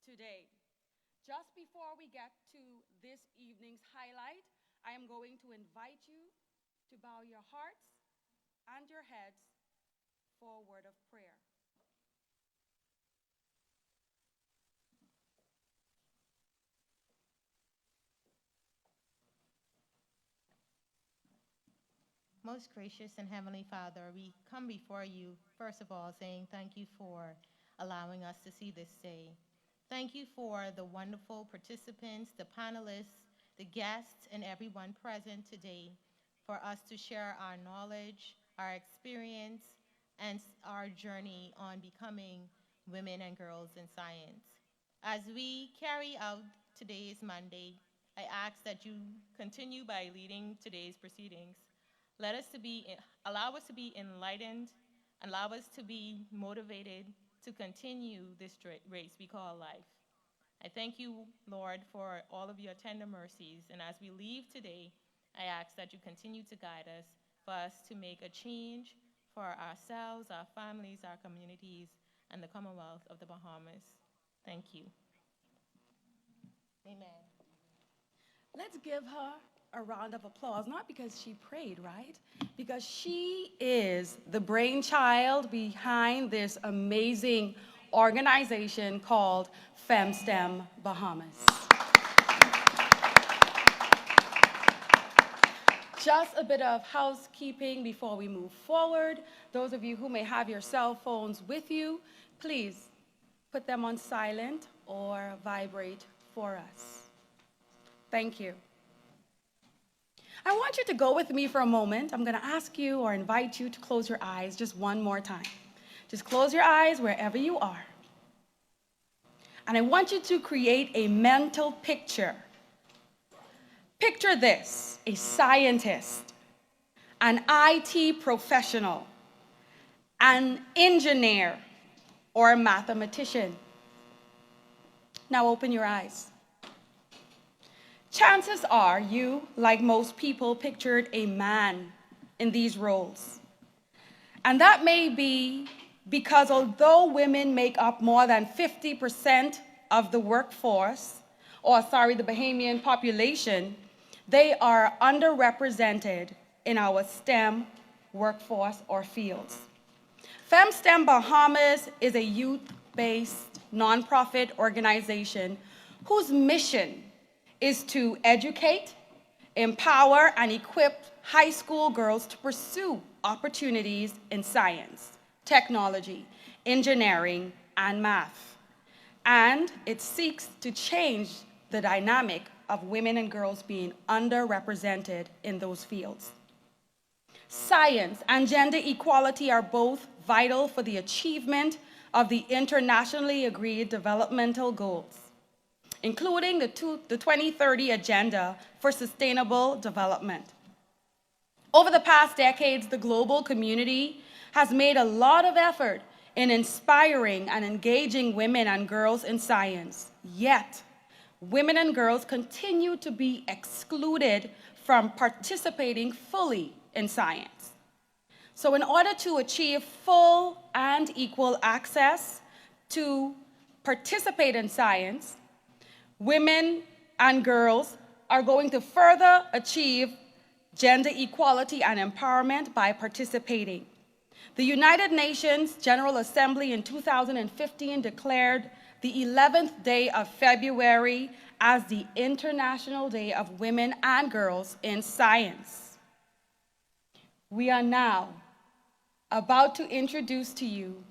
Today. Just before we get to this evening's highlight, I am going to invite you to bow your hearts and your heads for a word of prayer. Most gracious and Heavenly Father, we come before you, first of all, saying thank you for allowing us to see this day. Thank you for the wonderful participants, the panelists, the guests, and everyone present today for us to share our knowledge, our experience, and our journey on becoming women and girls in science. As we carry out today's mandate, I ask that you continue by leading today's proceedings. Allow us to be enlightened, allow us to be motivated to continue this race we call life. I thank you, Lord, for all of your tender mercies, and as we leave today, I ask that you continue to guide us for us to make a change for ourselves, our families, our communities, and the Commonwealth of the Bahamas. Thank you. Amen. Let's give her a round of applause, not because she prayed, right? Because she is the brainchild behind this amazing organization called FEM STEM Bahamas. Just a bit of housekeeping before we move forward. Those of you who may have your cell phones with you, please put them on silent or vibrate for us. Thank you. I want you to go with me for a moment. I'm going to ask you or invite you to close your eyes just one more time. Just close your eyes wherever you are. And I want you to create a mental picture. Picture this: a scientist, an IT professional, an engineer, or a mathematician. Now open your eyes. Chances are you, like most people, pictured a man in these roles. And that may be because although women make up more than 50% of the workforce, the Bahamian population, they are underrepresented in our STEM workforce or fields. FEM STEM Bahamas is a youth-based nonprofit organization whose mission is to educate, empower, and equip high school girls to pursue opportunities in science, technology, engineering, and math. And it seeks to change the dynamic of women and girls being underrepresented in those fields. Science and gender equality are both vital for the achievement of the internationally agreed developmental goals, including the 2030 Agenda for Sustainable Development. Over the past decades, the global community has made a lot of effort in inspiring and engaging women and girls in science. Yet, women and girls continue to be excluded from participating fully in science. So in order to achieve full and equal access to participate in science, women and girls are going to further achieve gender equality and empowerment by participating. The United Nations General Assembly in 2015 declared the 11th day of February as the International Day of Women and Girls in Science. We are now about to introduce to you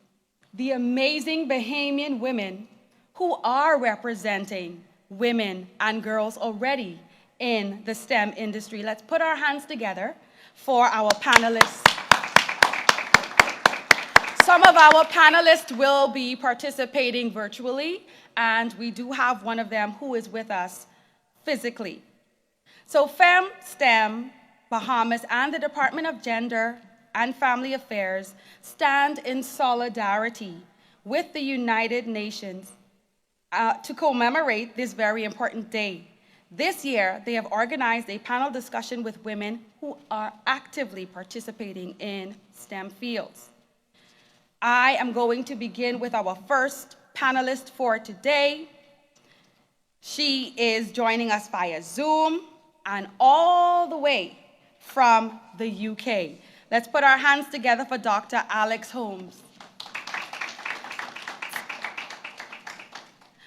the amazing Bahamian women who are representing women and girls already in the STEM industry. Let's put our hands together for our panelists. Some of our panelists will be participating virtually, and we do have one of them who is with us physically. So FEM STEM Bahamas and the Department of Gender and Family Affairs stand in solidarity with the United Nations to commemorate this very important day. This year, they have organized a panel discussion with women who are actively participating in STEM fields. I am going to begin with our first panelist for today. She is joining us via Zoom and all the way from the UK. Let's put our hands together for Dr. Alex Holmes.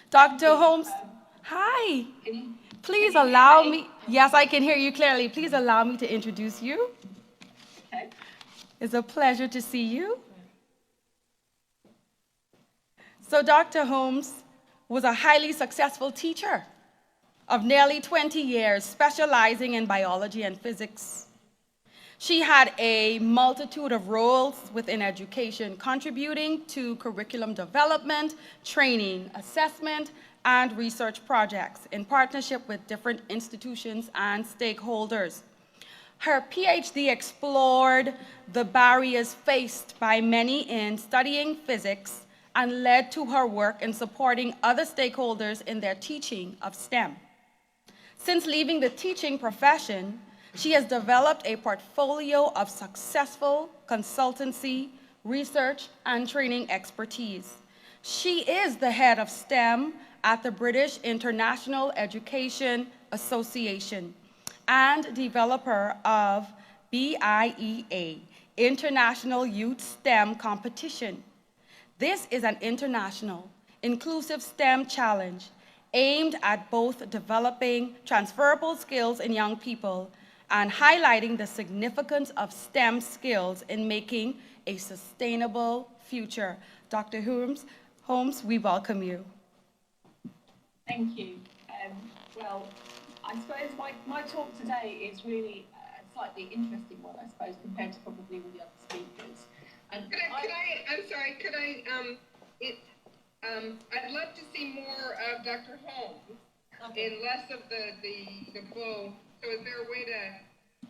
Dr. Holmes, hi. Please allow me, yes, I can hear you clearly. Please allow me to introduce you. Okay. It's a pleasure to see you. So Dr. Holmes was a highly successful teacher of nearly 20 years, specializing in biology and physics. She had a multitude of roles within education, contributing to curriculum development, training, assessment, and research projects in partnership with different institutions and stakeholders. Her PhD explored the barriers faced by many in studying physics and led to her work in supporting other stakeholders in their teaching of STEM. Since leaving the teaching profession, she has developed a portfolio of successful consultancy, research, and training expertise. She is the head of STEM at the British International Education Association and developer of BIEA, International Youth STEM Competition. This is an international, inclusive STEM challenge aimed at both developing transferable skills in young people and highlighting the significance of STEM skills in making a sustainable future. Dr. Holmes, we welcome you. Thank you. Well, I suppose my talk today is really a slightly interesting one, I suppose, compared to probably all the other speakers. And I'd love to see more of Dr. Holmes and less of the flow. So is there a way to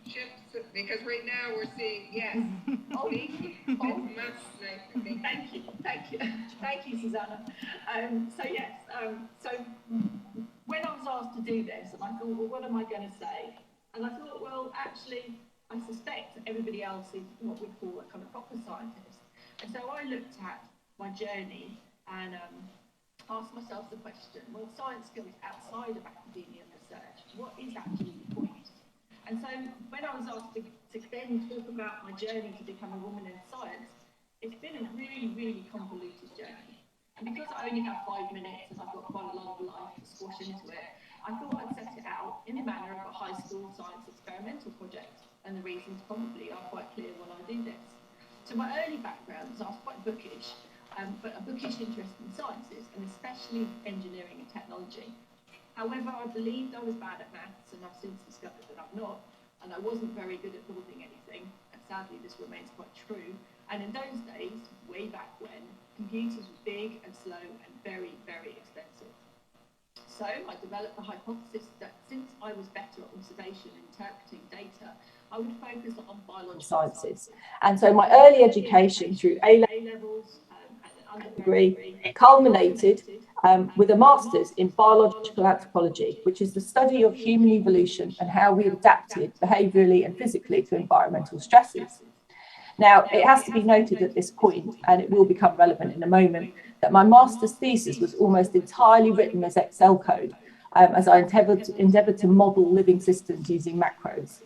shift? Because right now we're seeing, yes. Oh, That's nice to me. Thank you, Susanna. So yes, so when I was asked to do this, and I thought, well, what am I going to say? And I thought, well, actually, I suspect everybody else is what we call a kind of proper scientist. And so I looked at my journey and asked myself the question, well, science skills outside of academia and research, what is actually the point? And so when I was asked to then talk about my journey to become a woman in science, it's been a really, really convoluted journey. And because I only have 5 minutes and I've got quite a lot of life to squash into it, I thought I'd set it out in the manner of a high school science experimental project. And the reasons probably are quite clear when I do this. So my early background is I was quite bookish, but a bookish interest in sciences, and especially engineering and technology. However, I believed I was bad at maths, and I've since discovered that I'm not, and I wasn't very good at building anything, and sadly this remains quite true. And in those days, way back when, computers were big and slow and very, very expensive. So I developed the hypothesis that since I was better at observation and interpreting data, I would focus on biological sciences. And so my early education through A levels and degree culminated with a master's in biological anthropology, which is the study of human evolution and how we adapted behaviourally and physically to environmental stresses. Now, it has to be noted at this point, and it will become relevant in a moment, that my master's thesis was almost entirely written as Excel code, as I endeavoured to model living systems using macros.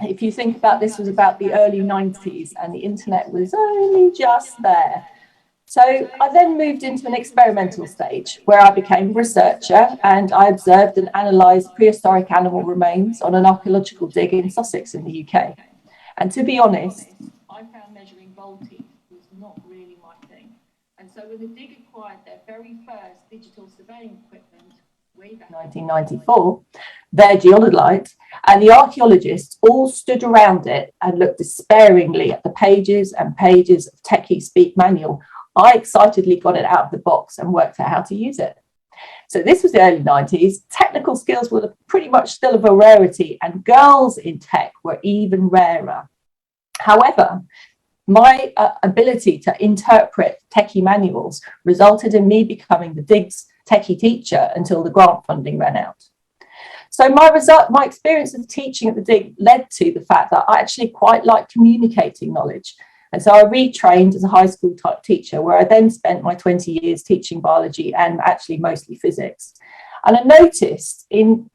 If you think about this, was about the early 90s and the internet was only just there. So I then moved into an experimental stage where I became a researcher, and I observed and analysed prehistoric animal remains on an archaeological dig in Sussex in the UK. And to be honest, I found measuring voltage was not really my thing. And so when the dig acquired their very first digital surveying equipment, way back in 1994, their geodolite, and the archaeologists all stood around it and looked despairingly at the pages and pages of Techie Speak manual, I excitedly got it out of the box and worked out how to use it. So this was the early 90s. Technical skills were pretty much still of a rarity, and girls in tech were even rarer. However, my ability to interpret techie manuals resulted in me becoming the DIG's techie teacher until the grant funding ran out. So my experience of teaching at the DIG led to the fact that I actually quite like communicating knowledge. And so I retrained as a high school type teacher, where I then spent my 20 years teaching biology and actually mostly physics. And I noticed in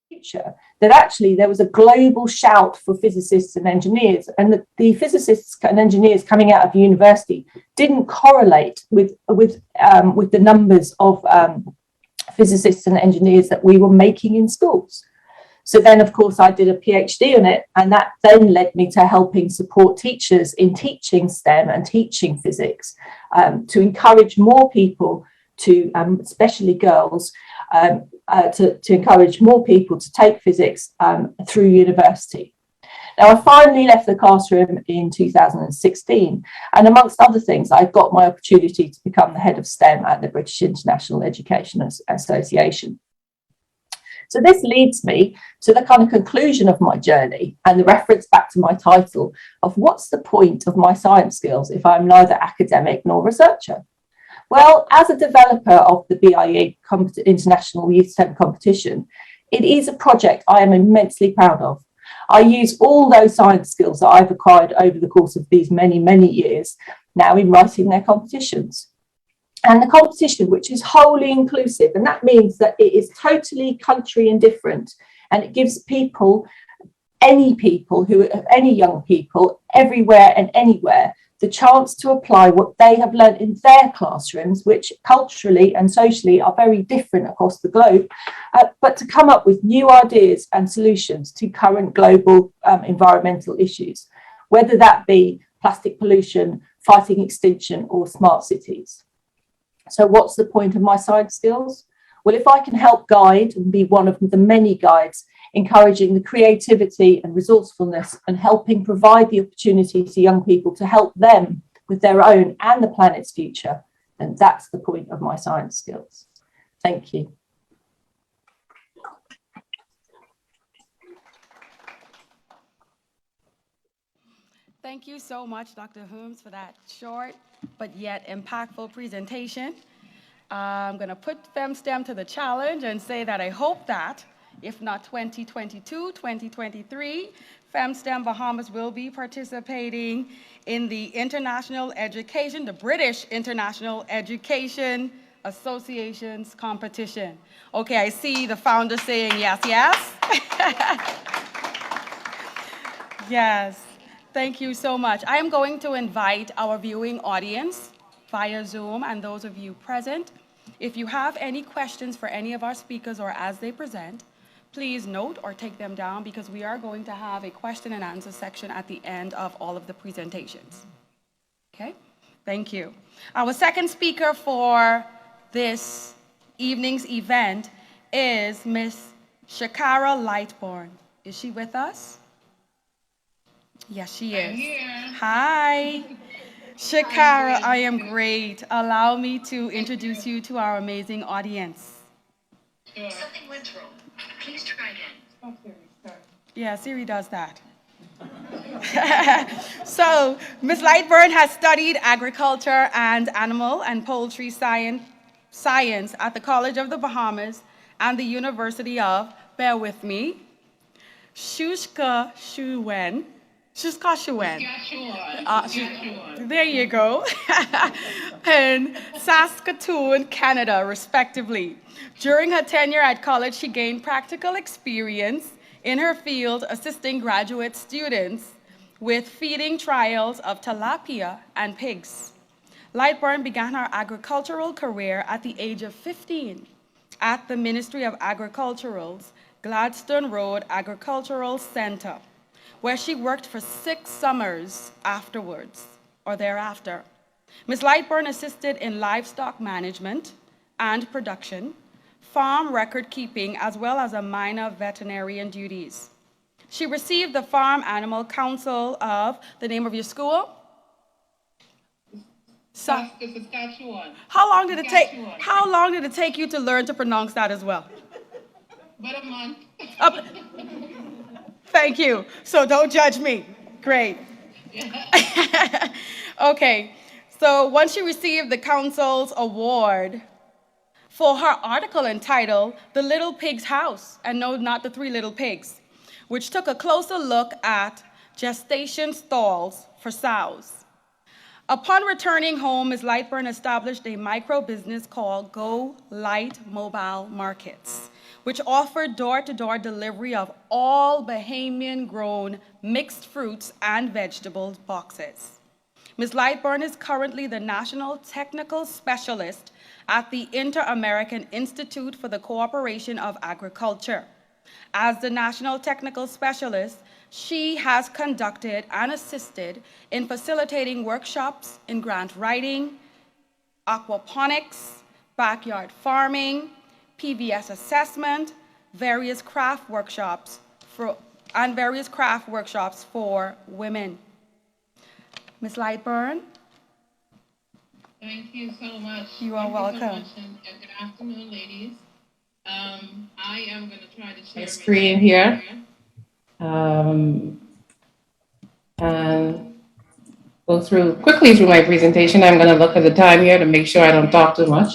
future that actually there was a global shout for physicists and engineers, and that the physicists and engineers coming out of university didn't correlate with the numbers of physicists and engineers that we were making in schools. So then, of course, I did a PhD on it, and that then led me to helping support teachers in teaching STEM and teaching physics, to encourage more people to, especially girls, to encourage more people to take physics through university. Now, I finally left the classroom in 2016, and amongst other things, I got my opportunity to become the head of STEM at the British International Education Association. So this leads me to the kind of conclusion of my journey and the reference back to my title of what's the point of my science skills if I'm neither academic nor researcher? Well, as a developer of the BIE International Youth STEM Competition, it is a project I am immensely proud of. I use all those science skills that I've acquired over the course of these many, many years now in writing their competitions. And the competition, which is wholly inclusive, and that means that it is totally country indifferent, and it gives people, any young people, everywhere and anywhere, the chance to apply what they have learned in their classrooms, which culturally and socially are very different across the globe, but to come up with new ideas and solutions to current global environmental issues, whether that be plastic pollution, fighting extinction, or smart cities. So what's the point of my science skills? Well, if I can help guide and be one of the many guides, encouraging the creativity and resourcefulness and helping provide the opportunity to young people to help them with their own and the planet's future, then that's the point of my science skills. Thank you. Thank you so much, Dr. Holmes, for that short but yet impactful presentation. I'm going to put FEM STEM to the challenge and say that I hope that, if not 2022, 2023, FEM STEM Bahamas will be participating in the the British International Education Association's competition. Okay, I see the founder saying yes, yes. Yes. Thank you so much. I am going to invite our viewing audience via Zoom and those of you present. If you have any questions for any of our speakers or as they present, please note or take them down, because we are going to have a question and answer section at the end of all of the presentations. Okay, thank you. Our second speaker for this evening's event is Miss Shakara Lightborn. Is she with us? Yes, she is. Hi. Shakara, I am great. Allow me to introduce you to our amazing audience. Something went wrong. Please try again. Yeah, Siri does that. So, Ms. Lightburn has studied agriculture and animal and poultry science at the College of the Bahamas and the University of, bear with me, Saskatchewan. Saskatchewan. There you go. In Saskatoon, Canada, respectively. During her tenure at college, she gained practical experience in her field assisting graduate students with feeding trials of tilapia and pigs. Lightburn began her agricultural career at the age of 15 at the Ministry of Agriculture's Gladstone Road Agricultural Center, where she worked for 6 summers afterwards or thereafter. Ms. Lightburn assisted in livestock management and production, farm record keeping, as well as a minor veterinarian duties. She received the Farm Animal Council of the name of your school? Saskatchewan. How long did it take you to learn to pronounce that as well? About a month. Thank you. So don't judge me. Great. Okay. So once she received the council's award for her article entitled "The Little Pig's House," and no, not the 3 Little Pigs, which took a closer look at gestation stalls for sows. Upon returning home, Ms. Lightburn established a micro-business called Go Light Mobile Markets, which offered door-to-door delivery of all Bahamian-grown mixed fruits and vegetables boxes. Ms. Lightburn is currently the National Technical Specialist at the Inter-American Institute for the Cooperation of Agriculture. As the National Technical Specialist, she has conducted and assisted in facilitating workshops in grant writing, aquaponics, backyard farming, PBS assessment, various craft workshops for women. Ms. Lightburn? Thank you so much. You are welcome. Thank you so much, and good afternoon, ladies. I am going to try to share my screen here. And go quickly through my presentation. I'm going to look at the time here to make sure I don't talk too much.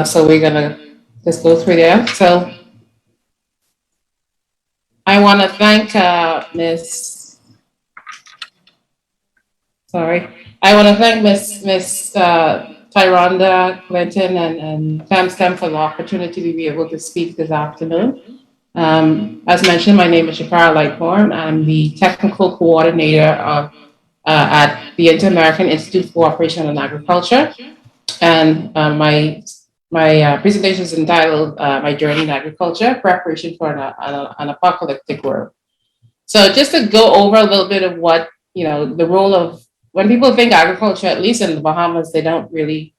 So we're going to just go through there. So I want to thank Miss Tyronda Clinton and FEM STEM for the opportunity to be able to speak this afternoon. As mentioned, my name is Shakara Lightborn. I'm the technical coordinator at the Inter-American Institute for Cooperation and Agriculture. And my presentation is entitled My Journey in Agriculture, Preparation for an Apocalyptic World. So just to go over a little bit of what, the role of, when people think agriculture, at least in the Bahamas, they don't really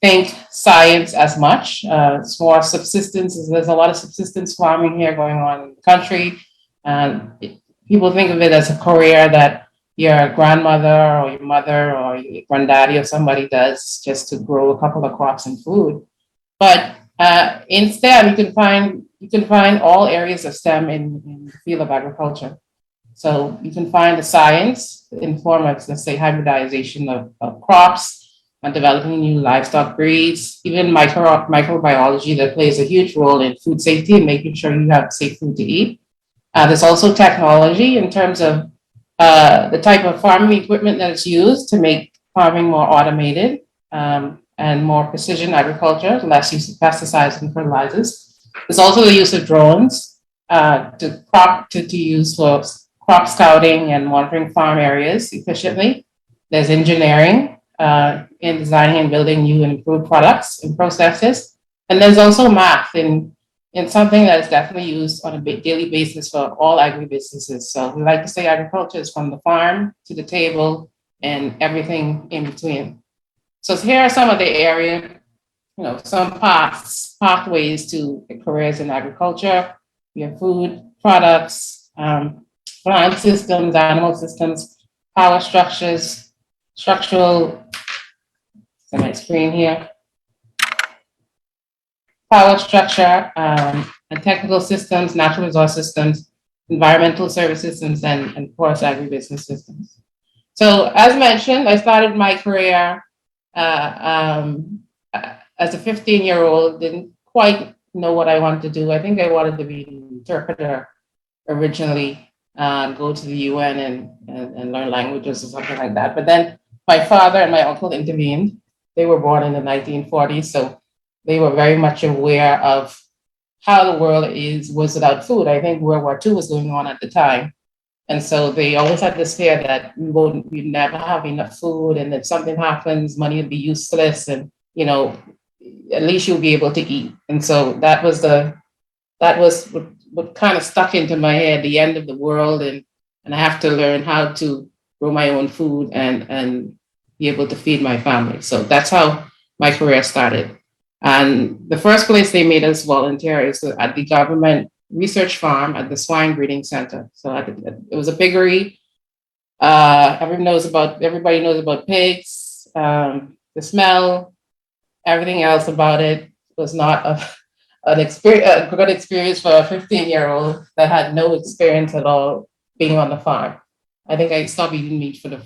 think science as much. It's more subsistence. There's a lot of subsistence farming here going on in the country. And people think of it as a career that your grandmother or your mother or your granddaddy or somebody does just to grow a couple of crops and food. But in STEM, you can find all areas of STEM in the field of agriculture. So you can find the science in form of, let's say, hybridization of crops, and developing new livestock breeds, even microbiology that plays a huge role in food safety and making sure you have safe food to eat. There's also technology in terms of the type of farming equipment that is used to make farming more automated and more precision agriculture, less use of pesticides and fertilizers. There's also the use of drones to use for crop scouting and monitoring farm areas efficiently. There's engineering in designing and building new and improved products and processes. And there's also math in something that is definitely used on a daily basis for all agribusinesses. So we like to say agriculture is from the farm to the table and everything in between. So here are some of the area, some pathways to careers in agriculture. We have food products, plant systems, animal systems, power structures, structural, so my screen here, power structure, and technical systems, natural resource systems, environmental service systems, and of course, agribusiness systems. So as mentioned, I started my career as a 15-year-old, didn't quite know what I wanted to do. I think I wanted to be an interpreter originally, go to the UN and learn languages or something like that. But then my father and my uncle intervened. They were born in the 1940s, so they were very much aware of how the world was without food. I think World War II was going on at the time. And so they always had this fear that we'd never have enough food, and if something happens, money would be useless, and at least you'll be able to eat. And so that was what kind of stuck into my head, the end of the world, and I have to learn how to grow my own food and be able to feed my family. So that's how my career started. And the first place they made us volunteer is at the government research farm at the swine breeding center. So it was a piggery. Everybody knows about pigs. The smell, everything else about it was not a good experience for a 15-year-old that had no experience at all being on the farm. I think I stopped eating meat for the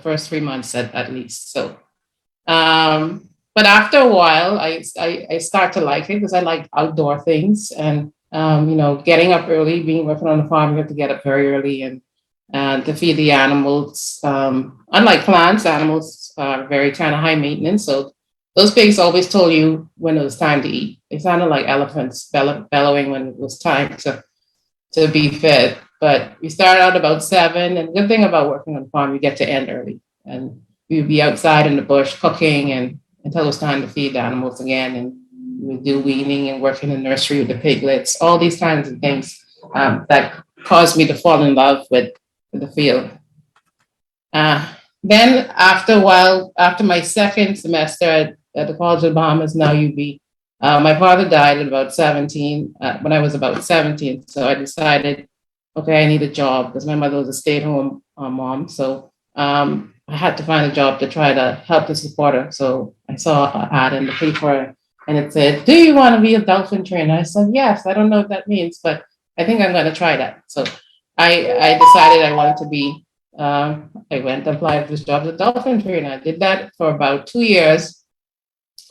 first 3 months at least. So, but after a while, I start to like it because I like outdoor things, and getting up early, working on the farm, you have to get up very early and to feed the animals. Unlike plants, animals are very kind of high maintenance. So those pigs always told you when it was time to eat. They sounded like elephants bellowing when it was time to be fed. But we started out about 7, and the good thing about working on the farm, you get to end early, and we'd be outside in the bush cooking and until it was time to feed the animals again, and we would do weaning and work in the nursery with the piglets, all these kinds of things that caused me to fall in love with the field. Then after a while, after my second semester at the College of the Bahamas, now UB, my father died at about 17, when I was about 17. So I decided, okay, I need a job because my mother was a stay-at-home mom. So I had to find a job to try to help to support her. So I saw an ad in the paper and it said, "Do you want to be a dolphin trainer?" I said, "Yes." I don't know what that means, but I think I'm going to try that. So I decided I wanted to be, I went and applied for this job as a dolphin trainer. I did that for about 2 years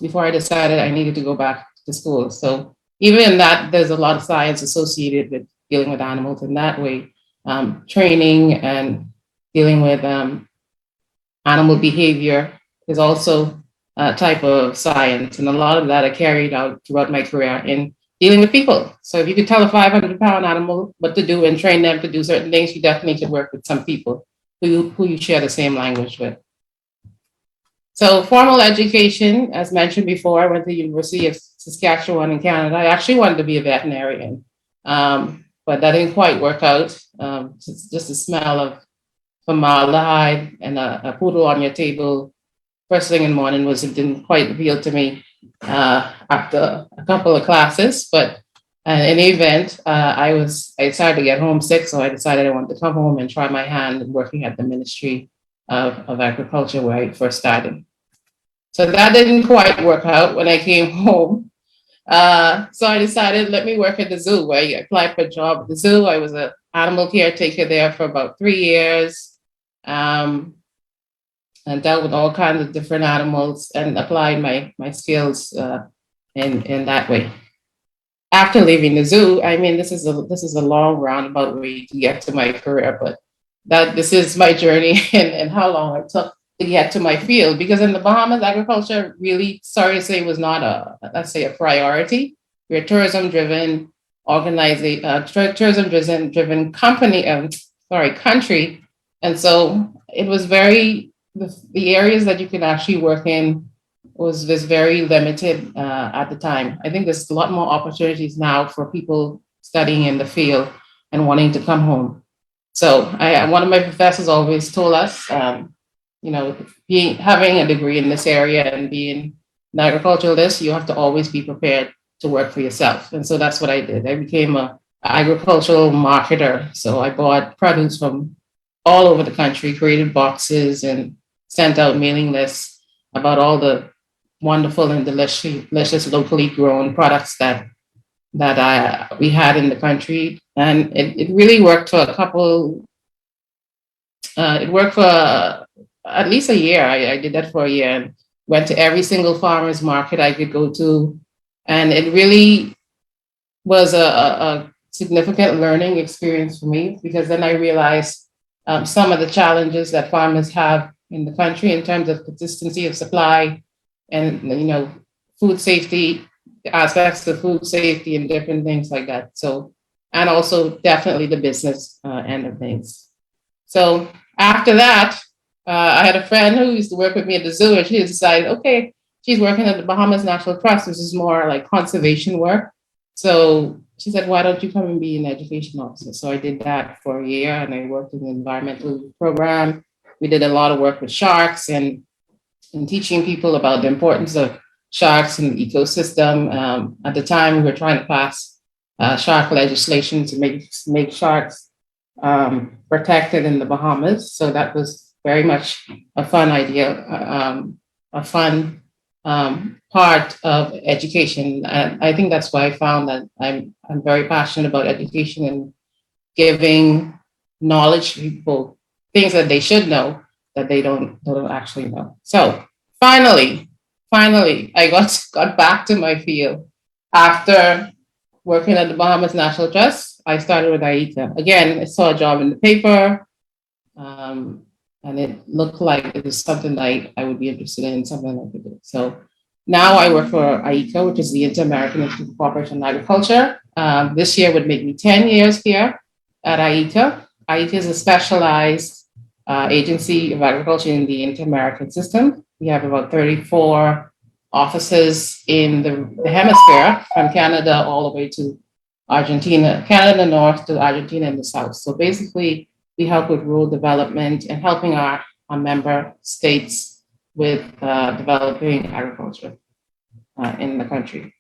before I decided I needed to go back to school. So even in that, there's a lot of science associated with dealing with animals in that way, training and dealing with animal behavior is also a type of science. And a lot of that I carried out throughout my career in dealing with people. So if you could tell a 500-pound animal what to do and train them to do certain things, you definitely could work with some people who you share the same language with. So formal education, as mentioned before, I went to the University of Saskatchewan in Canada. I actually wanted to be a veterinarian, but that didn't quite work out. Just the smell of formaldehyde and a poodle on your table first thing in the morning it didn't quite appeal to me after a couple of classes. But in any event, I started to get homesick, so I decided I wanted to come home and try my hand in working at the Ministry of Agriculture where I first started. So that didn't quite work out when I came home. So I decided, let me work at the zoo. I applied for a job at the zoo. I was an animal caretaker there for about 3 years. And dealt with all kinds of different animals and applied my skills in that way. After leaving the zoo, I mean, this is a long roundabout way to get to my career, but this is my journey and how long it took to get to my field. Because in the Bahamas, agriculture really, sorry to say, was not a priority. We're a tourism-driven tourism-driven country, and so it was the areas that you could actually work in was very limited at the time. I think there's a lot more opportunities now for people studying in the field and wanting to come home. So one of my professors always told us, having a degree in this area and being an agriculturalist, you have to always be prepared to work for yourself. And so that's what I did. I became an agricultural marketer. So I bought produce from all over the country, created boxes and sent out mailing lists about all the wonderful and delicious locally grown products that we had in the country, and it really worked for a couple. It worked for at least a year. I did that for a year and went to every single farmers market I could go to, and it really was a significant learning experience for me, because then I realized some of the challenges that farmers have in the country in terms of consistency of supply and food safety, aspects of food safety and different things like that. So, and also definitely the business end of things. So after that, I had a friend who used to work with me at the zoo, and she decided, okay, she's working at the Bahamas National Trust, which is more like conservation work. So she said, why don't you come and be an education officer? So I did that for a year, and I worked in the environmental program. We did a lot of work with sharks and teaching people about the importance of sharks in the ecosystem. At the time, we were trying to pass shark legislation to make sharks protected in the Bahamas. So that was very much a fun idea, a fun part of education. And I think that's why I found that I'm very passionate about education and giving knowledge to people, things that they should know that they don't actually know. So finally, I got back to my field after working at the Bahamas National Trust. I started with AICA. Again, I saw a job in the paper, and it looked like it was something I would be interested in, something I could do. So now I work for AICA, which is the Inter-American Institute of Cooperation and Agriculture. This year would make me 10 years here at AICA. AICA is a specialized agency of agriculture in the Inter-American system. We have about 34 offices in the hemisphere, from Canada all the way to Argentina, Canada in the north to Argentina in the south. So basically, we help with rural development and helping our member states with developing agriculture in the country.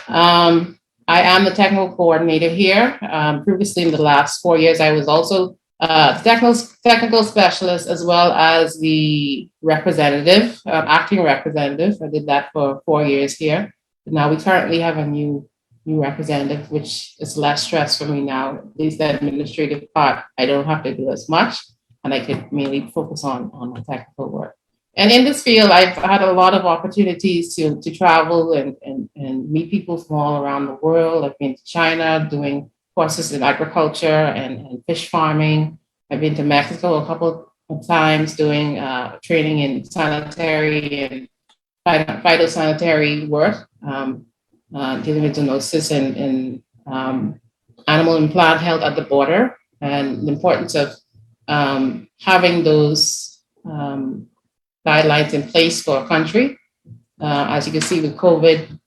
I am the technical coordinator here. Previously, in the last 4 years, I was also technical specialist as well as the representative, acting representative. I did that for 4 years here. But now we currently have a new representative, which is less stress for me now. At least the administrative part, I don't have to do as much, and I could mainly focus on my technical work. And in this field, I've had a lot of opportunities to travel and meet people from all around the world. I've been to China doing courses in agriculture and fish farming. I've been to Mexico a couple of times doing training in sanitary and phytosanitary work, dealing with zoonosis and animal and plant health at the border, and the importance of having those guidelines in place for a country. As you can see with COVID,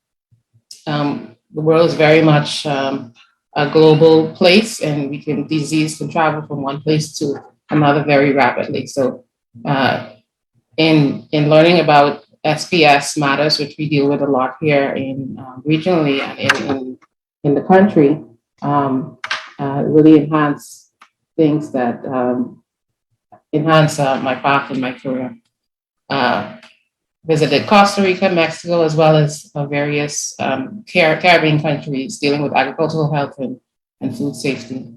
the world is very much a global place, and disease can travel from one place to another very rapidly. So in learning about SPS matters, which we deal with a lot here in regionally and in the country, really enhance things that enhance my path in my career. Visited Costa Rica, Mexico, as well as various Caribbean countries dealing with agricultural health and food safety.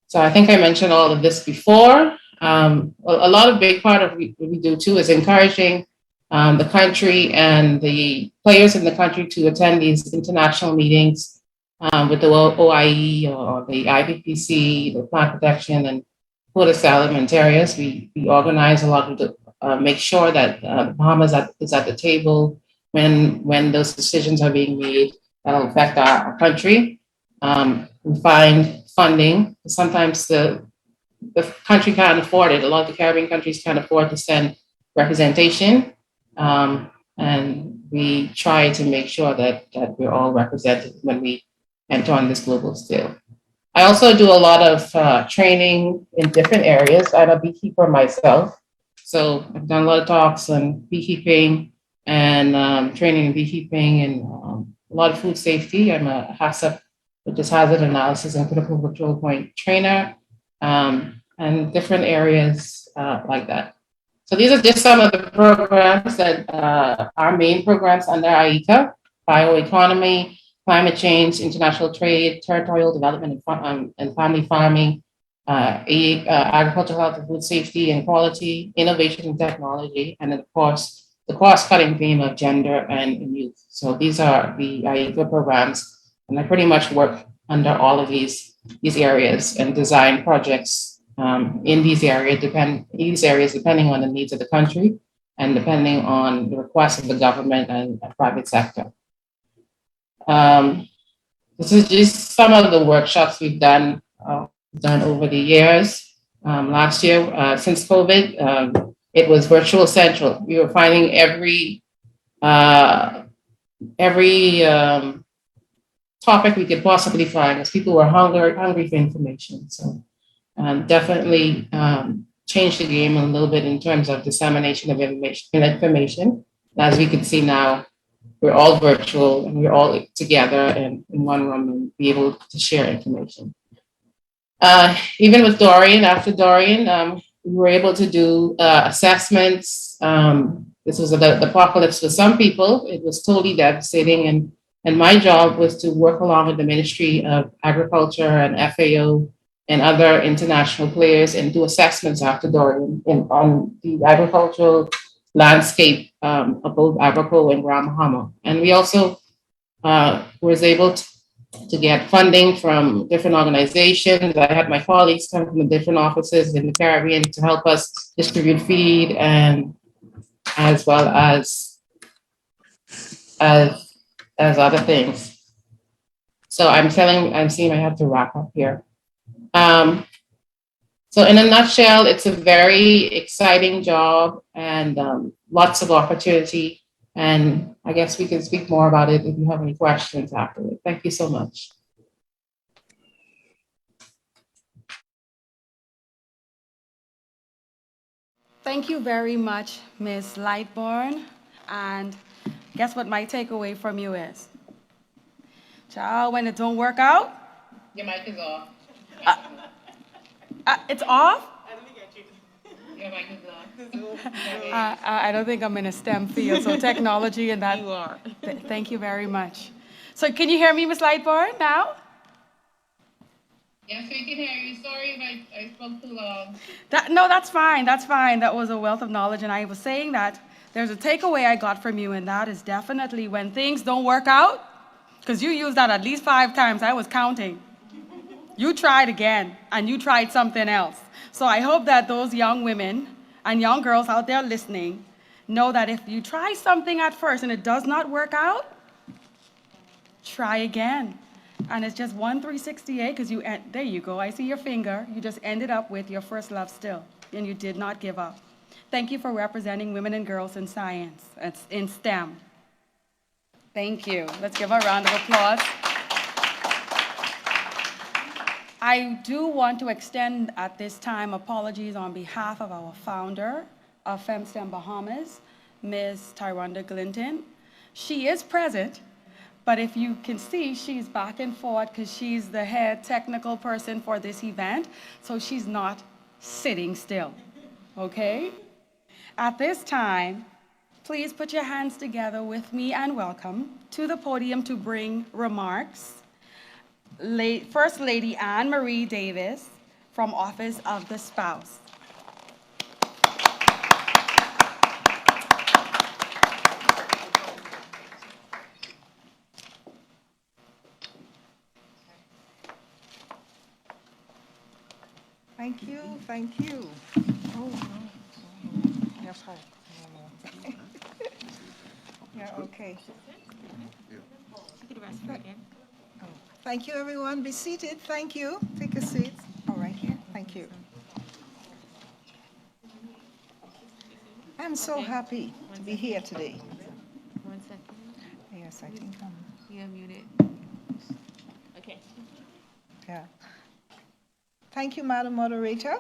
So I think I mentioned all of this before. A lot of big part of what we do too is encouraging the country and the players in the country to attend these international meetings with the OIE or the IPPC, the plant protection and Fortis alimentarius. We organize a lot of the make sure that Bahamas is at the table when those decisions are being made that will affect our country. We find funding. Sometimes the country can't afford it. A lot of the Caribbean countries can't afford to send representation. And we try to make sure that we're all represented when we enter on this global scale. I also do a lot of training in different areas. I'm a beekeeper myself. So I've done a lot of talks on beekeeping and training in beekeeping and a lot of food safety. I'm a HACCP, which is hazard analysis and critical control point trainer, and different areas like that. So these are just some of the programs that our main programs under AICA. bioeconomy, climate change, international trade, territorial development and family farming, agricultural health and food safety and quality, innovation and technology, and of course, the cross-cutting theme of gender and youth. So these are the IEGA programs, and I pretty much work under all of these areas and design projects in these areas, depending on the needs of the country and depending on the requests of the government and the private sector. This is just some of the workshops we've done over the years. Last year, since COVID, it was virtual central. We were finding every topic we could possibly find as people were hungry for information. So definitely changed the game a little bit in terms of dissemination of information. As we can see now, we're all virtual and we're all together in one room and be able to share information. Even with Dorian, after Dorian, we were able to do assessments. This was the apocalypse for some people. It was totally devastating. And my job was to work along with the Ministry of Agriculture and FAO and other international players and do assessments after Dorian on the agricultural landscape of both Abaco and Grand Bahama. And we also was able to get funding from different organizations. I had my colleagues come from the different offices in the Caribbean to help us distribute feed and as well as other things. So I'm seeing I have to wrap up here. So in a nutshell, it's a very exciting job and lots of opportunity. And I guess we can speak more about it if you have any questions afterward. Thank you so much. Thank you very much, Ms. Lightborn. And guess what my takeaway from you is? Child, when it don't work out. Your mic is off. It's off? Your mic is off. I don't think I'm in a STEM field, so technology and that. You are. Thank you very much. So can you hear me, Ms. Lightborn, now? Yes, we can hear you. Sorry if I spoke too long. No, that's fine. That's fine. That was a wealth of knowledge. And I was saying that there's a takeaway I got from you, and that is definitely when things don't work out, because you used that at least 5 times. I was counting. You tried again, and you tried something else. So I hope that those young women and young girls out there listening know that if you try something at first and it does not work out, try again. And it's just 1368 because there you go, I see your finger. You just ended up with your first love still, and you did not give up. Thank you for representing women and girls in science, in STEM. Thank you. Let's give a round of applause. I do want to extend at this time apologies on behalf of our founder of FEM STEM Bahamas, Ms. Tyranda Glinton. She is present, but if you can see, she's back and forth because she's the head technical person for this event, so she's not sitting still, okay? At this time, please put your hands together with me and welcome to the podium to bring remarks First Lady Anne Marie Davis from Office of the Spouse. Thank you, thank you. Oh, no. Yes, hold. No. Yeah, okay. Thank you, everyone. Be seated. Thank you. Take a seat. All right here. Thank you. I'm so happy to be here today. 1 second. Yes, I think You're muted. Okay. yeah. Thank you, Madam Moderator,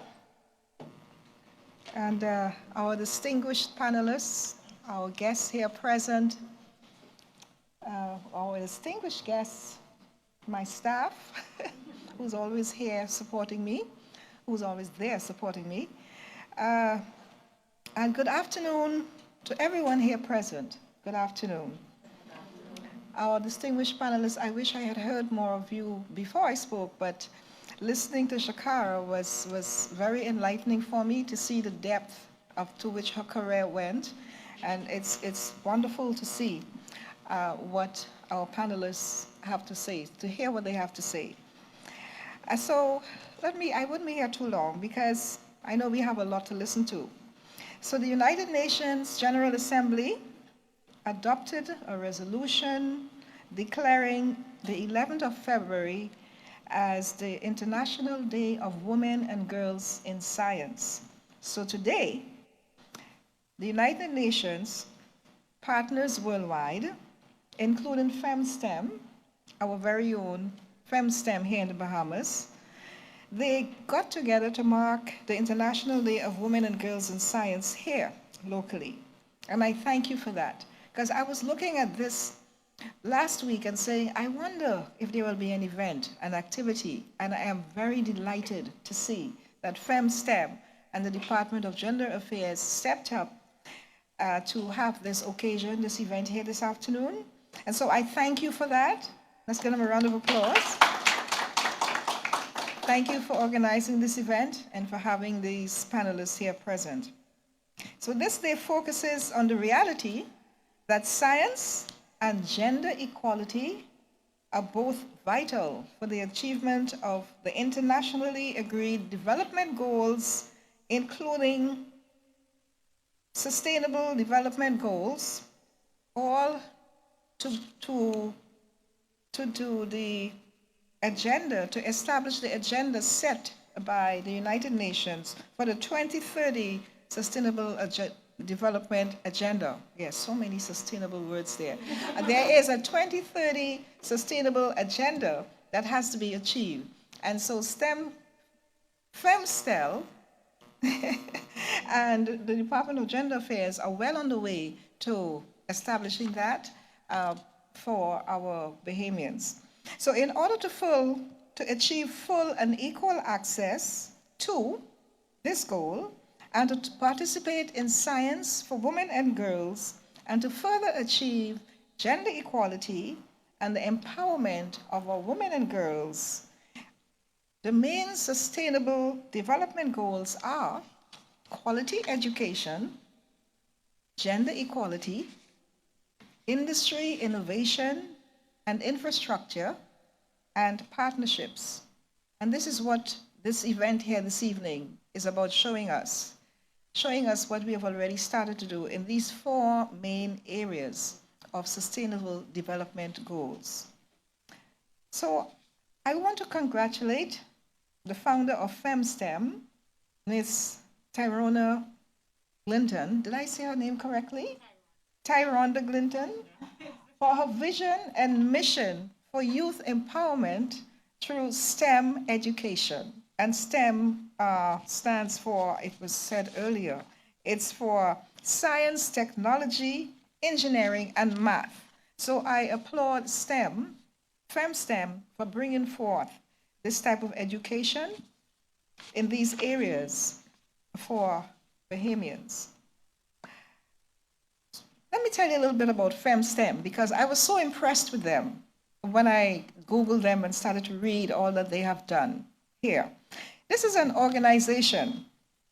and our distinguished panelists, our guests here present, our distinguished guests, my staff, who's always here supporting me, who's always there supporting me, and good afternoon to everyone here present. Good afternoon. our distinguished panelists, I wish I had heard more of you before I spoke, but listening to Shakara was very enlightening for me to see the depth to which her career went. And it's wonderful to see what our panelists have to say, to hear what they have to say. So I wouldn't be here too long because I know we have a lot to listen to. So the United Nations General Assembly adopted a resolution declaring the 11th of February as the International Day of Women and Girls in Science. So today, the United Nations partners worldwide, including FEM STEM, our very own FEM STEM here in the Bahamas, they got together to mark the International Day of Women and Girls in Science here locally. And I thank you for that, because I was looking at this last week and saying, I wonder if there will be an event, an activity, and I am very delighted to see that FEM STEM and the Department of Gender Affairs stepped up to have this occasion, this event here this afternoon. And so I thank you for that. Let's give them a round of applause. Thank you for organizing this event and for having these panelists here present. So this day focuses on the reality that science and gender equality are both vital for the achievement of the internationally agreed development goals, including Sustainable Development Goals, all to do the agenda, to establish the agenda set by the United Nations for the 2030 Sustainable Development Agenda. Yes, so many sustainable words there. There is a 2030 Sustainable Agenda that has to be achieved. And so FEMSTEL and the Department of Gender Affairs are well on the way to establishing that for our Bahamians. So in order to achieve full and equal access to this goal and to participate in science for women and girls and to further achieve gender equality and the empowerment of our women and girls, the main sustainable development goals are quality education, gender equality, industry, innovation, and infrastructure, and partnerships. And this is what this event here this evening is about showing us what we have already started to do in these 4 main areas of sustainable development goals. So I want to congratulate the founder of FEM STEM, Ms. Tyrona Glinton. Did I say her name correctly? Tyrona Glinton, for her vision and mission for youth empowerment through STEM education. And STEM stands for, it was said earlier, it's for science, technology, engineering, and math. So I applaud STEM, FEMSTEM, for bringing forth this type of education in these areas for Bahamians. Let me tell you a little bit about FEMSTEM, because I was so impressed with them when I Googled them and started to read all that they have done here. This is an organization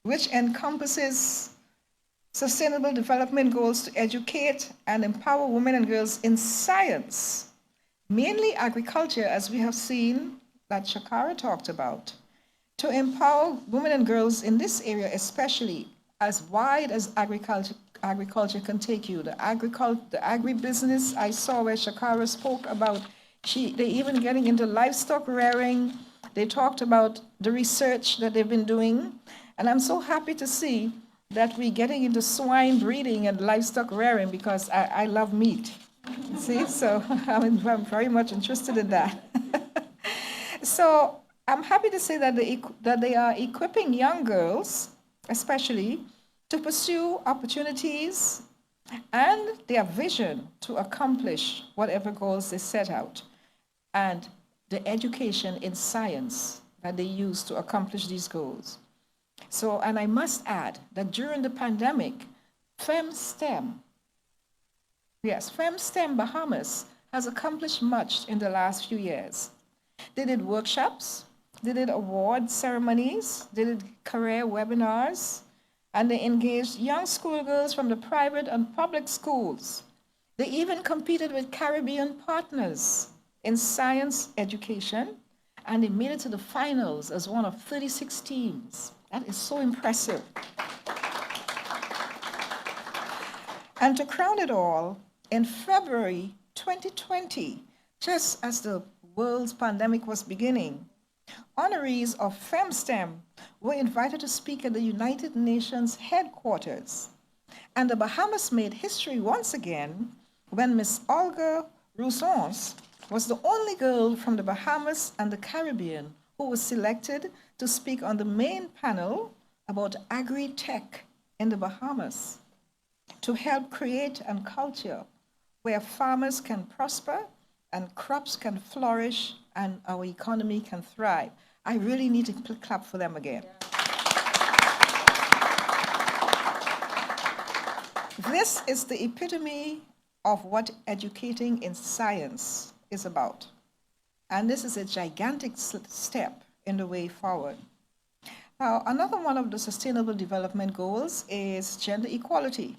which encompasses sustainable development goals to educate and empower women and girls in science, mainly agriculture, as we have seen that Shakara talked about, to empower women and girls in this area, especially as wide as agriculture can take you. The agribusiness I saw where Shakara spoke about, they even getting into livestock rearing. They talked about the research that they've been doing. And I'm so happy to see that we're getting into swine breeding and livestock rearing, because I love meat. See, so I'm very much interested in that. So I'm happy to say that they are equipping young girls, especially, to pursue opportunities and their vision to accomplish whatever goals they set out, and the education in science that they use to accomplish these goals. So, and I must add that during the pandemic, FEM STEM Bahamas has accomplished much in the last few years. They did workshops, they did award ceremonies, they did career webinars, and they engaged young schoolgirls from the private and public schools. They even competed with Caribbean partners in science education, and they made it to the finals as one of 36 teams. That is so impressive. And to crown it all, in February 2020, just as the world's pandemic was beginning, honorees of FEM STEM were invited to speak at the United Nations headquarters. And the Bahamas made history once again when Miss Olga Rousons was the only girl from the Bahamas and the Caribbean who was selected to speak on the main panel about agri-tech in the Bahamas to help create a culture where farmers can prosper and crops can flourish and our economy can thrive. I really need to clap for them again. This is the epitome of what educating in science is about. And this is a gigantic step in the way forward. Now, another one of the Sustainable Development Goals is gender equality.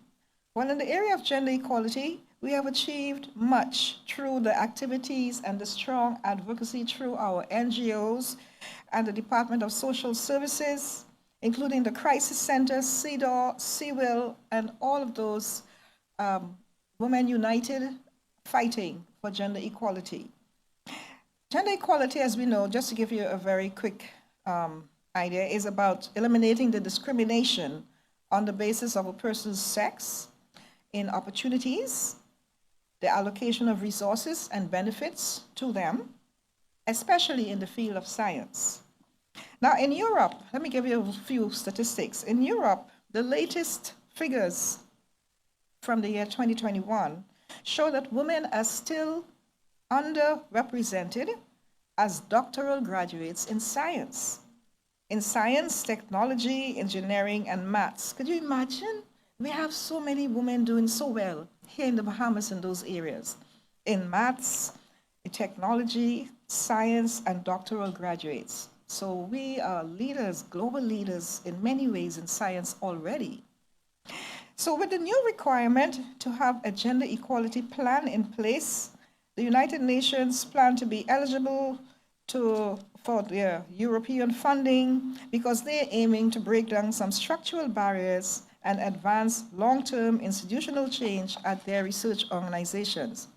Well, in the area of gender equality, we have achieved much through the activities and the strong advocacy through our NGOs and the Department of Social Services, including the Crisis Center, CEDAW, CWIL, and all of those Women United fighting for gender equality. Gender equality, as we know, just to give you a very quick idea, is about eliminating the discrimination on the basis of a person's sex in opportunities, the allocation of resources and benefits to them, especially in the field of science. Now, in Europe, let me give you a few statistics. In Europe, the latest figures from the year 2021 show that women are still underrepresented as doctoral graduates in science. In science, technology, engineering, and maths. Could you imagine? We have so many women doing so well here in the Bahamas in those areas. In maths, in technology, science, and doctoral graduates. So we are leaders, global leaders in many ways in science already. So with the new requirement to have a gender equality plan in place, the United Nations plan to be eligible for their European funding because they're aiming to break down some structural barriers and advance long-term institutional change at their research organizations.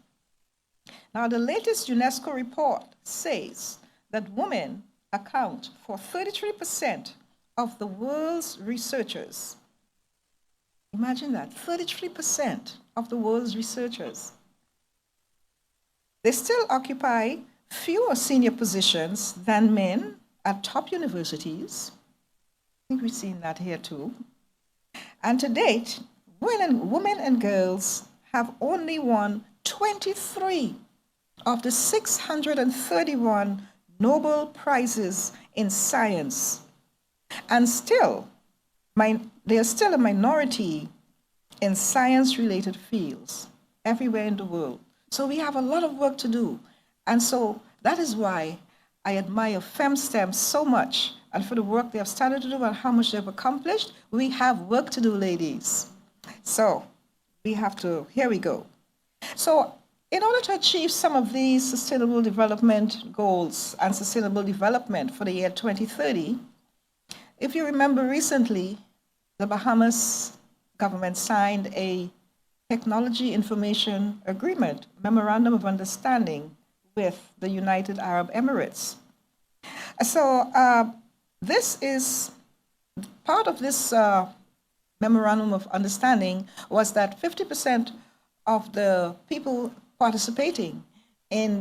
Now, the latest UNESCO report says that women account for 33% of the world's researchers. Imagine that, 33% of the world's researchers. They still occupy fewer senior positions than men at top universities. I think we've seen that here too. And to date, women and girls have only won 23 of the 631 Nobel Prizes in science. And still, they are still a minority in science-related fields everywhere in the world. So we have a lot of work to do. And so that is why I admire FEM STEM so much, and for the work they have started to do and how much they've accomplished. We have work to do, ladies. So we have to, here we go. So in order to achieve some of these sustainable development goals and sustainable development for the year 2030, if you remember recently, the Bahamas government signed a Technology Information Agreement, Memorandum of Understanding with the United Arab Emirates. So this is part of this Memorandum of Understanding was that 50% of the people participating in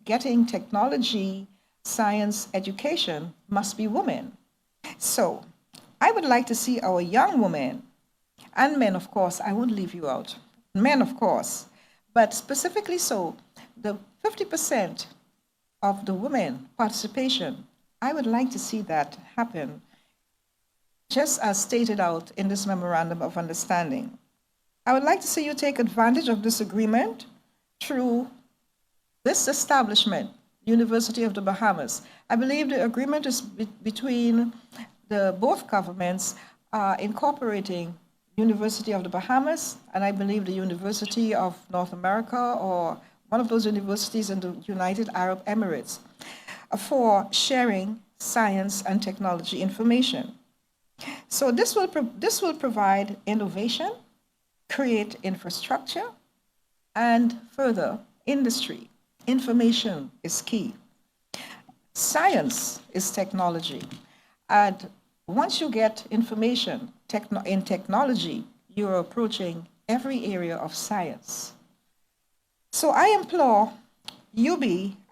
getting technology, science education must be women. So I would like to see our young women, and men, of course, I won't leave you out, men, of course, but specifically so, the 50% of the women participation, I would like to see that happen, just as stated out in this Memorandum of Understanding. I would like to see you take advantage of this agreement through this establishment, University of the Bahamas. I believe the agreement is between both governments incorporating University of the Bahamas, and I believe the University of North America, or one of those universities in the United Arab Emirates, for sharing science and technology information. So this will provide innovation, create infrastructure, and further industry. Information is key. Science is technology. And once you get information in technology, you're approaching every area of science. So I implore UB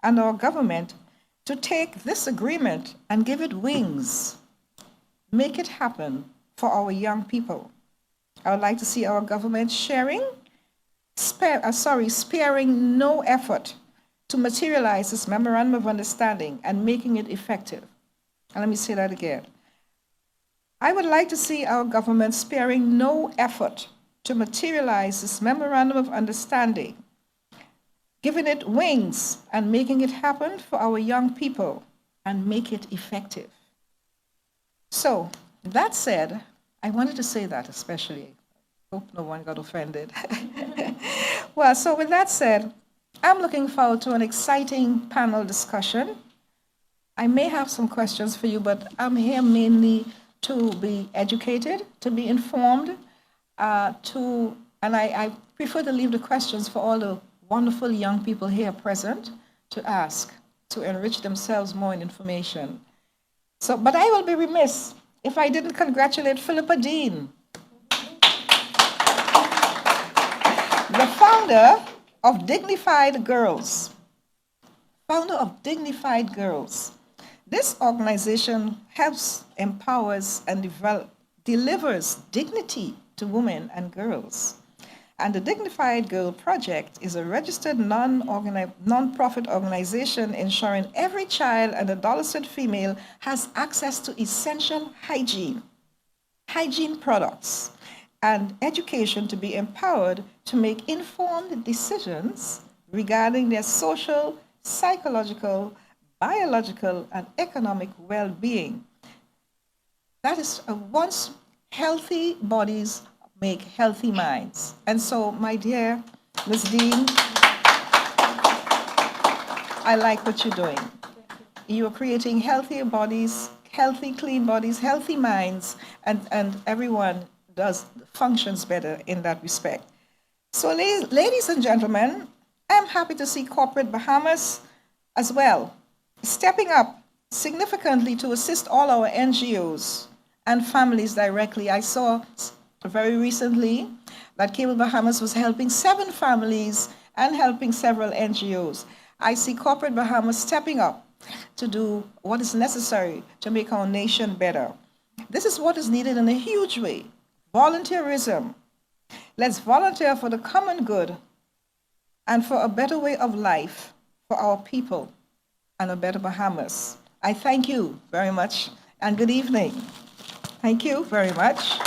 and our government to take this agreement and give it wings. Make it happen for our young people. I would like to see our government sparing no effort to materialize this memorandum of understanding and making it effective. And let me say that again. I would like to see our government sparing no effort to materialize this memorandum of understanding, giving it wings and making it happen for our young people and make it effective. So, that said, I wanted to say that especially. Hope no one got offended. Well, so with that said, I'm looking forward to an exciting panel discussion. I may have some questions for you, but I'm here mainly to be educated, to be informed, and I prefer to leave the questions for all the wonderful young people here present to ask, to enrich themselves more in information. So, but I will be remiss if I didn't congratulate Philippa Dean, the founder of Dignified Girls. Founder of Dignified Girls. This organization helps, empowers, and delivers dignity to women and girls. And the Dignified Girl Project is a registered non-profit organization ensuring every child and adolescent female has access to essential hygiene products, and education to be empowered to make informed decisions regarding their social, psychological, biological, and economic well-being. That is once healthy bodies make healthy minds. And so, my dear Ms. Dean, I like what you're doing. You're creating healthier bodies, healthy, clean bodies, healthy minds, and everyone functions better in that respect. So, ladies and gentlemen, I'm happy to see corporate Bahamas as well, stepping up significantly to assist all our NGOs and families directly. I saw very recently that Cable Bahamas was helping 7 families and helping several NGOs. I see corporate Bahamas stepping up to do what is necessary to make our nation better. This is what is needed in a huge way. Volunteerism. Let's volunteer for the common good and for a better way of life for our people and a better Bahamas. I thank you very much and good evening. Thank you very much.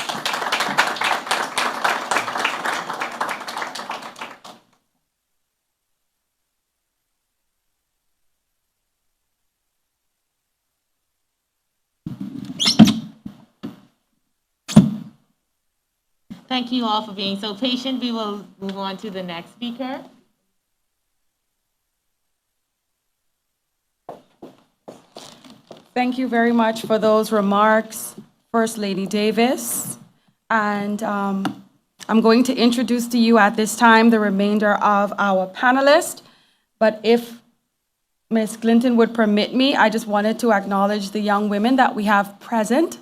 Thank you all for being so patient. We will move on to the next speaker. Thank you very much for those remarks, First Lady Davis. And I'm going to introduce to you at this time the remainder of our panelists. But if Ms. Clinton would permit me, I just wanted to acknowledge the young women that we have present.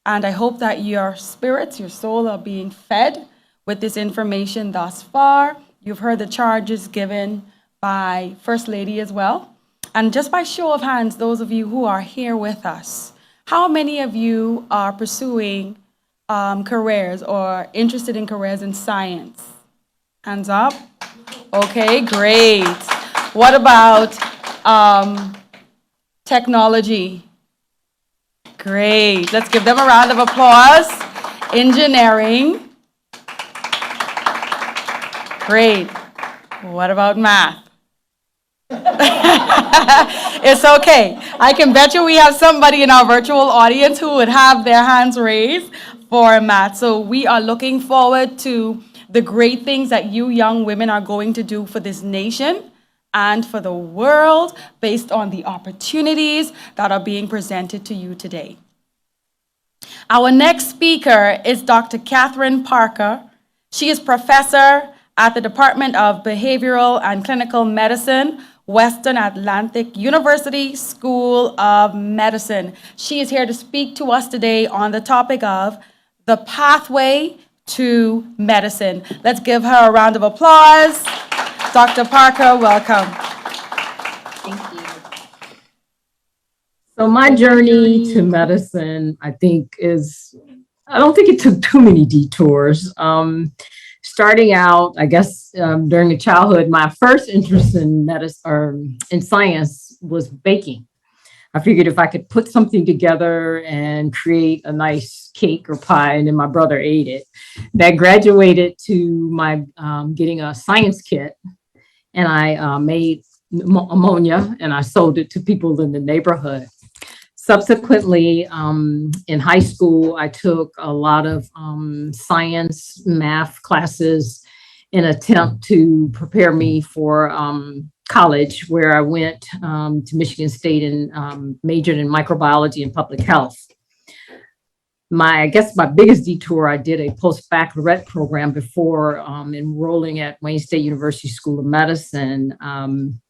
And I hope that your spirits, your soul are being fed with this information thus far. You've heard the charges given by First Lady as well. And just by show of hands, those of you who are here with us, how many of you are pursuing careers or interested in careers in science? Hands up. Okay, great. What about technology? Great. Let's give them a round of applause. Engineering. Great. What about math? It's okay. I can bet you we have somebody in our virtual audience who would have their hands raised for math. So we are looking forward to the great things that you young women are going to do for this nation and for the world based on the opportunities that are being presented to you today. Our next speaker is Dr. Catherine Parker. She is professor at the Department of Behavioral and Clinical Medicine, Western Atlantic University School of Medicine. She is here to speak to us today on the topic of the pathway to medicine. Let's give her a round of applause. Dr. Parker, welcome. Thank you. So my journey to medicine, I think, I don't think it took too many detours. Starting out, I guess, during the childhood, my first interest in medicine or in science was baking. I figured if I could put something together and create a nice cake or pie, and then my brother ate it. That graduated to my getting a science kit, and I made ammonia, and I sold it to people in the neighborhood. Subsequently, in high school, I took a lot of science, math classes in an attempt to prepare me for college, where I went to Michigan State and majored in microbiology and public health. I guess my biggest detour, I did a post-baccalaureate program before enrolling at Wayne State University School of Medicine. And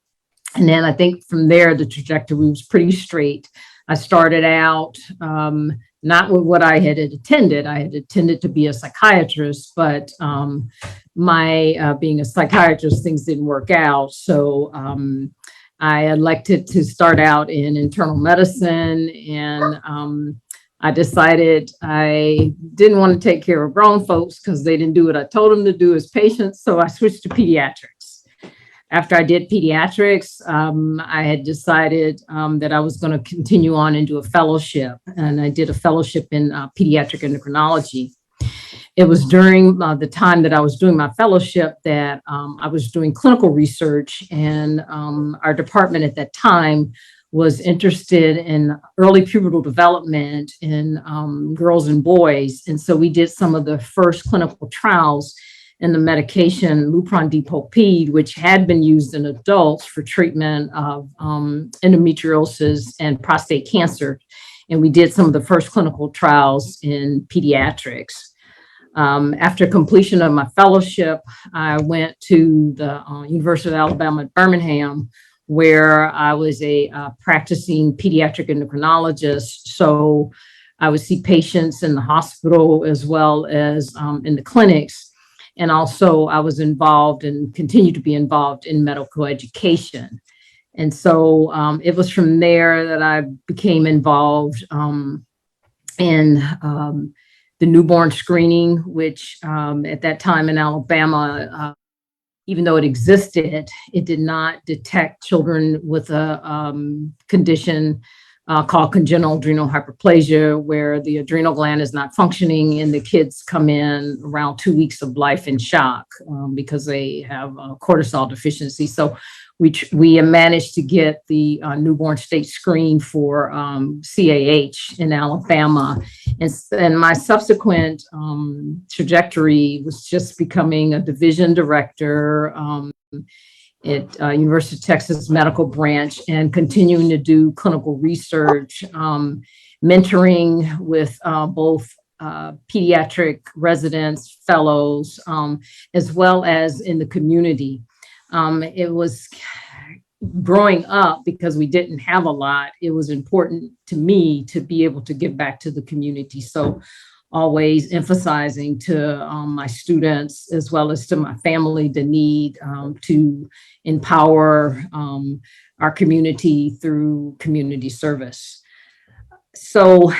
then I think from there, the trajectory was pretty straight. I started out not with what I had attended. I had intended to be a psychiatrist, but my being a psychiatrist, things didn't work out. So I elected to start out in internal medicine, and I decided I didn't want to take care of grown folks because they didn't do what I told them to do as patients. So I switched to pediatrics. After I did pediatrics, I had decided that I was going to continue on and do a fellowship, and I did a fellowship in pediatric endocrinology. It was during the time that I was doing my fellowship that I was doing clinical research, and our department at that time was interested in early pubertal development in girls and boys. And so we did some of the first clinical trials in the medication Lupron Depot-Ped, which had been used in adults for treatment of endometriosis and prostate cancer. And we did some of the first clinical trials in pediatrics. After completion of my fellowship, I went to the University of Alabama at Birmingham, where I was a practicing pediatric endocrinologist. So I would see patients in the hospital as well as in the clinics. And also I was involved and continue to be involved in medical education. And so it was from there that I became involved in the newborn screening, which at that time in Alabama, even though it existed, it did not detect children with a condition called congenital adrenal hyperplasia, where the adrenal gland is not functioning and the kids come in around 2 weeks of life in shock because they have a cortisol deficiency. So we managed to get the newborn state screen for CAH in Alabama. And my subsequent trajectory was just becoming a division director at University of Texas Medical Branch and continuing to do clinical research, mentoring with both pediatric residents, fellows, as well as in the community. It was growing up, because we didn't have a lot, it was important to me to be able to give back to the community. So always emphasizing to my students as well as to my family the need to empower our community through community service. So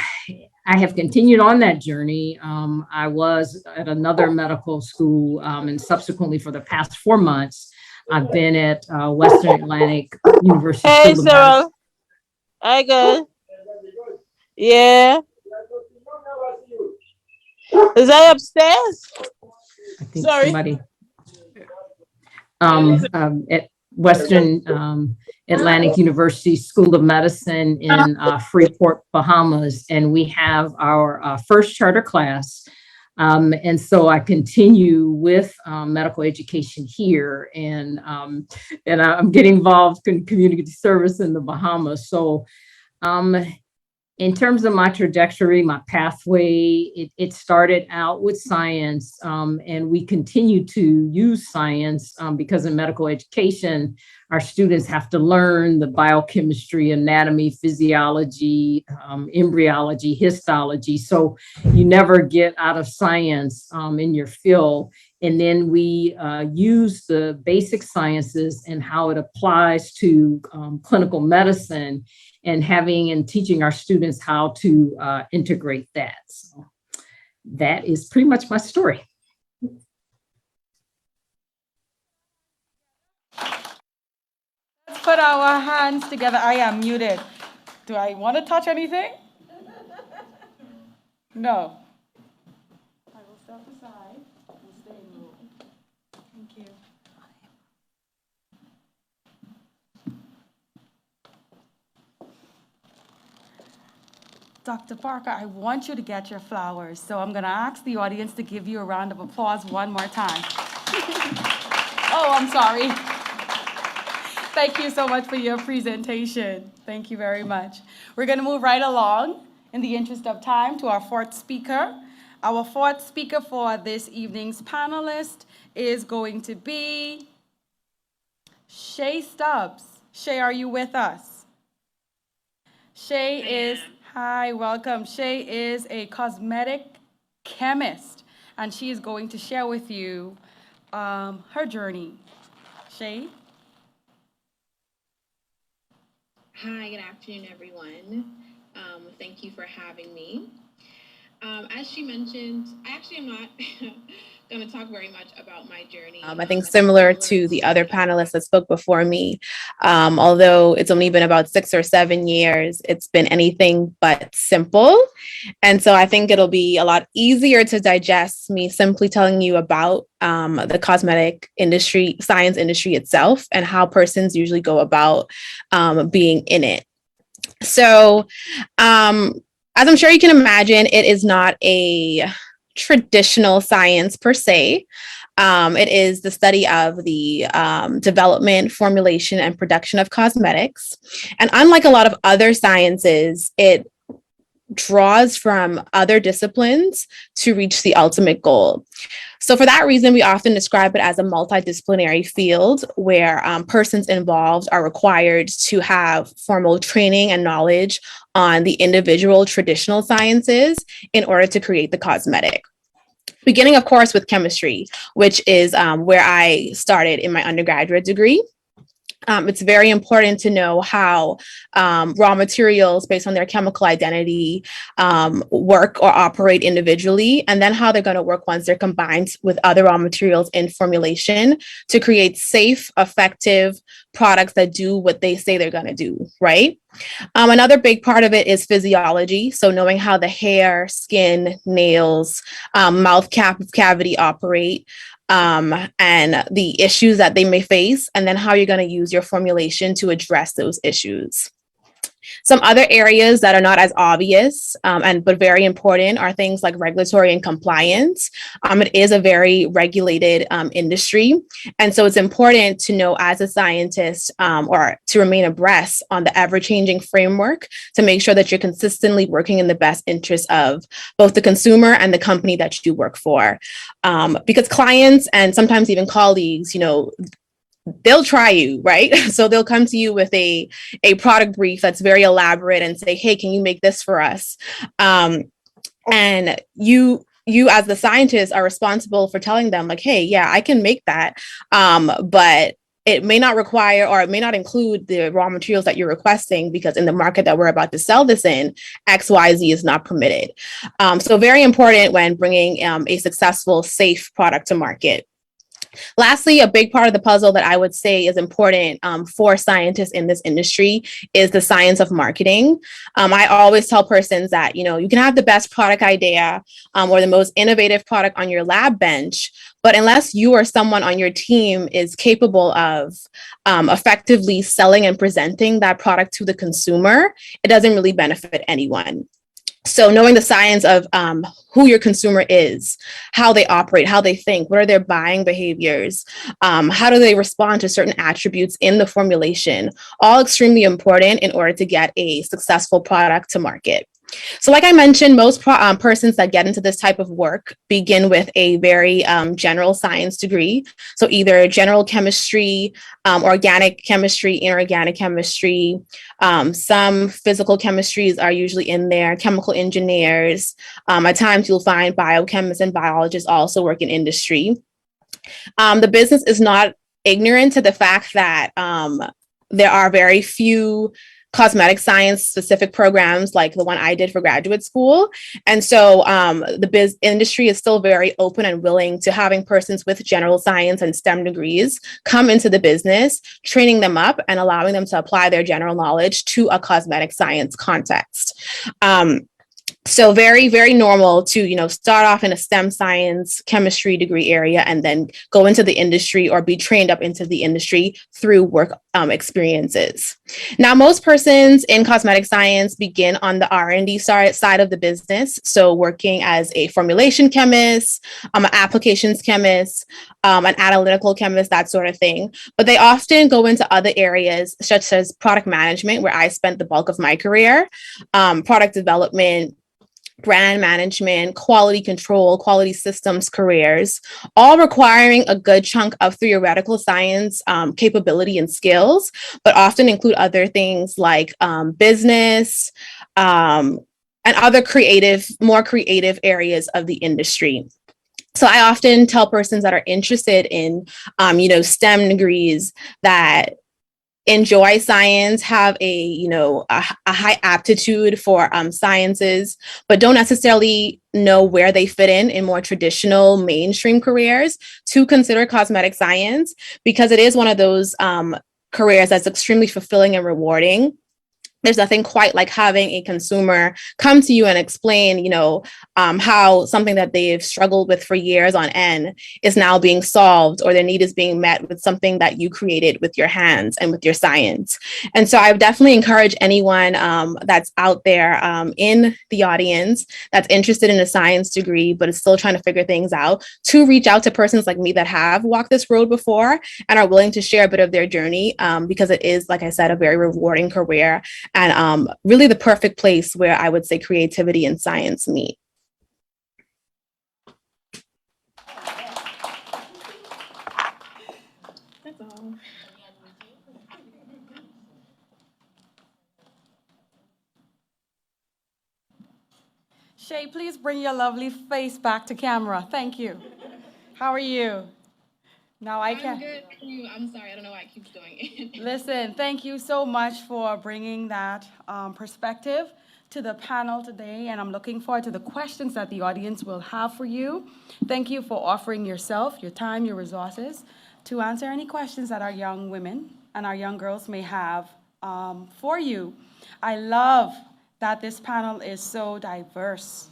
I have continued on that journey. I was at another medical school, and subsequently for the past 4 months, I've been at Western Atlantic University. Hey, School of Cyril. Medicine. Hi, good. Yeah. Is that upstairs? I think Sorry. somebody. at Western Atlantic University School of Medicine in Freeport, Bahamas, and we have our first charter class. And so I continue with medical education here, and I'm getting involved in community service in the Bahamas. So in terms of my trajectory, my pathway, it started out with science, and we continue to use science because in medical education, our students have to learn the biochemistry, anatomy, physiology, embryology, histology. So you never get out of science in your field. And then we use the basic sciences and how it applies to clinical medicine, and having and teaching our students how to integrate that. So that is pretty much my story. Let's put our hands together. I am muted. Do I want to touch anything? No. I will step aside and stay in room. Thank you. Dr. Parker, I want you to get your flowers, so I'm going to ask the audience to give you a round of applause one more time. Oh, I'm sorry. Thank you so much for your presentation. Thank you very much. We're going to move right along in the interest of time to our fourth speaker. Our fourth speaker for this evening's panelist is going to be Shay Stubbs. Shay, are you with us? Shay is... Hi, welcome. Shay is a cosmetic chemist, and she is going to share with you her journey. Shay? Hi, good afternoon, everyone. Thank you for having me. As she mentioned, I actually am not going to talk very much about my journey. I think similar to the other panelists that spoke before me, although it's only been about 6 or 7 years, it's been anything but simple. And so I think it'll be a lot easier to digest me simply telling you about the cosmetic industry, science industry itself, and how persons usually go about being in it. So as I'm sure you can imagine, it is not a traditional science per se. It is the study of the development, formulation, and production of cosmetics. And unlike a lot of other sciences, it draws from other disciplines to reach the ultimate goal. So for that reason, we often describe it as a multidisciplinary field where persons involved are required to have formal training and knowledge on the individual traditional sciences in order to create the cosmetic. Beginning, of course, with chemistry, which is where I started in my undergraduate degree. It's very important to know how raw materials based on their chemical identity work or operate individually, and then how they're going to work once they're combined with other raw materials in formulation to create safe, effective products that do what they say they're going to do, right? Another big part of it is physiology. So knowing how the hair, skin, nails, mouth cavity operate, and the issues that they may face, and then how you're going to use your formulation to address those issues. Some other areas that are not as obvious but very important are things like regulatory and compliance. It is a very regulated industry. And so it's important to know as a scientist or to remain abreast on the ever-changing framework to make sure that you're consistently working in the best interest of both the consumer and the company that you work for. Because clients and sometimes even colleagues, they'll try you, right? So they'll come to you with a product brief that's very elaborate and say, hey, can you make this for us? And you as the scientist are responsible for telling them like, hey, yeah, I can make that. But it may not require, or it may not include the raw materials that you're requesting because in the market that we're about to sell this in, XYZ is not permitted. So very important when bringing a successful, safe product to market. Lastly, a big part of the puzzle that I would say is important for scientists in this industry is the science of marketing. I always tell persons that, you can have the best product idea or the most innovative product on your lab bench, but unless you or someone on your team is capable of effectively selling and presenting that product to the consumer, it doesn't really benefit anyone. So knowing the science of who your consumer is, how they operate, how they think, what are their buying behaviors, how do they respond to certain attributes in the formulation, all extremely important in order to get a successful product to market. So like I mentioned, most persons that get into this type of work begin with a very general science degree. So either general chemistry, organic chemistry, inorganic chemistry, some physical chemistries are usually in there, chemical engineers. At times you'll find biochemists and biologists also work in industry. The business is not ignorant to the fact that there are very few cosmetic science specific programs like the one I did for graduate school. And so the industry is still very open and willing to having persons with general science and STEM degrees come into the business, training them up and allowing them to apply their general knowledge to a cosmetic science context. So very, very normal to, start off in a STEM science chemistry degree area and then go into the industry or be trained up into the industry through work experiences. Now, most persons in cosmetic science begin on the R&D side of the business. So working as a formulation chemist, an applications chemist, an analytical chemist, that sort of thing. But they often go into other areas such as product management, where I spent the bulk of my career, product development, brand management, quality control, quality systems careers, all requiring a good chunk of theoretical science capability and skills, but often include other things like business and other more creative areas of the industry. So I often tell persons that are interested in, STEM degrees that enjoy science, have a high aptitude for sciences, but don't necessarily know where they fit in more traditional mainstream careers, to consider cosmetic science, because it is one of those careers that's extremely fulfilling and rewarding. There's nothing quite like having a consumer come to you and explain, how something that they've struggled with for years on end is now being solved, or their need is being met with something that you created with your hands and with your science. And so I would definitely encourage anyone that's out there in the audience that's interested in a science degree, but is still trying to figure things out, to reach out to persons like me that have walked this road before and are willing to share a bit of their journey, because it is, like I said, a very rewarding career, and really the perfect place where I would say creativity and science meet. That's all. Shay, please bring your lovely face back to camera. Thank you. How are you? Now I can. I'm good. I'm sorry. I don't know why it keeps doing it. Listen, thank you so much for bringing that perspective to the panel today, and I'm looking forward to the questions that the audience will have for you. Thank you for offering yourself, your time, your resources to answer any questions that our young women and our young girls may have for you. I love that this panel is so diverse,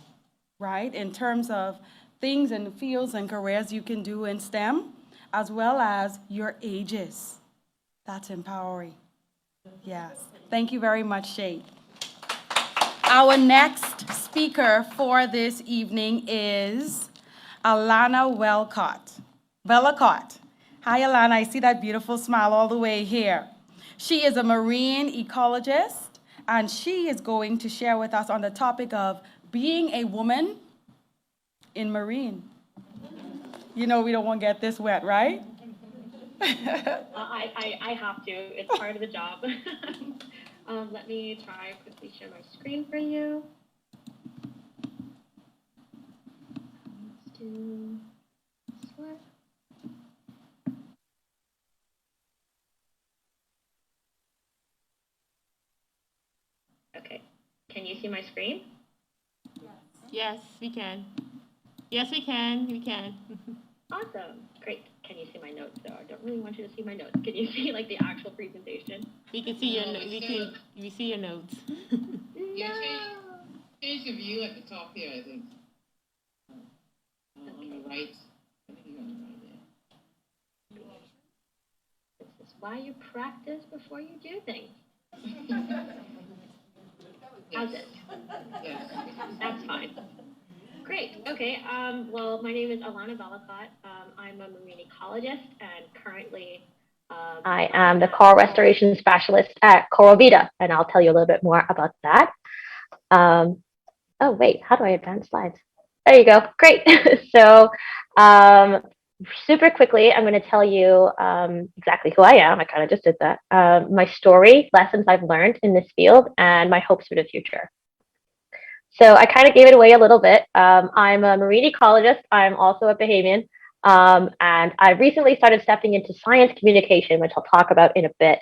right, in terms of things and fields and careers you can do in STEM, as well as your ages. That's empowering. Yes. Thank you very much, Shay. Our next speaker for this evening is Alana Vellacott. Hi, Alana. I see that beautiful smile all the way here. She is a marine ecologist, and she is going to share with us on the topic of being a woman in marine. We don't want to get this wet, right? I have to. It's part of the job. Let me try quickly share my screen for you. Let's do select. Okay. Can you see my screen? Yes, we can. Yes, we can. We can. Awesome. Great. Can you see my notes though? I don't really want you to see my notes. Can you see like the actual presentation? We can see your notes. We see your notes. No. Change the view at the top here, I think. On the right. I think you're on the right there. This is why you practice before you do things. How's it? Yes. That's fine. Great. Okay. Well, my name is Alana Balakot. I'm a marine ecologist, and currently I am the coral restoration specialist at Coral Vita, and I'll tell you a little bit more about that. Oh, wait. How do I advance slides? There you go. Great. So, super quickly, I'm going to tell you exactly who I am. I kind of just did that. My story, lessons I've learned in this field, and my hopes for the future. So I kind of gave it away a little bit. I'm a marine ecologist. I'm also a Bahamian. And I recently started stepping into science communication, which I'll talk about in a bit.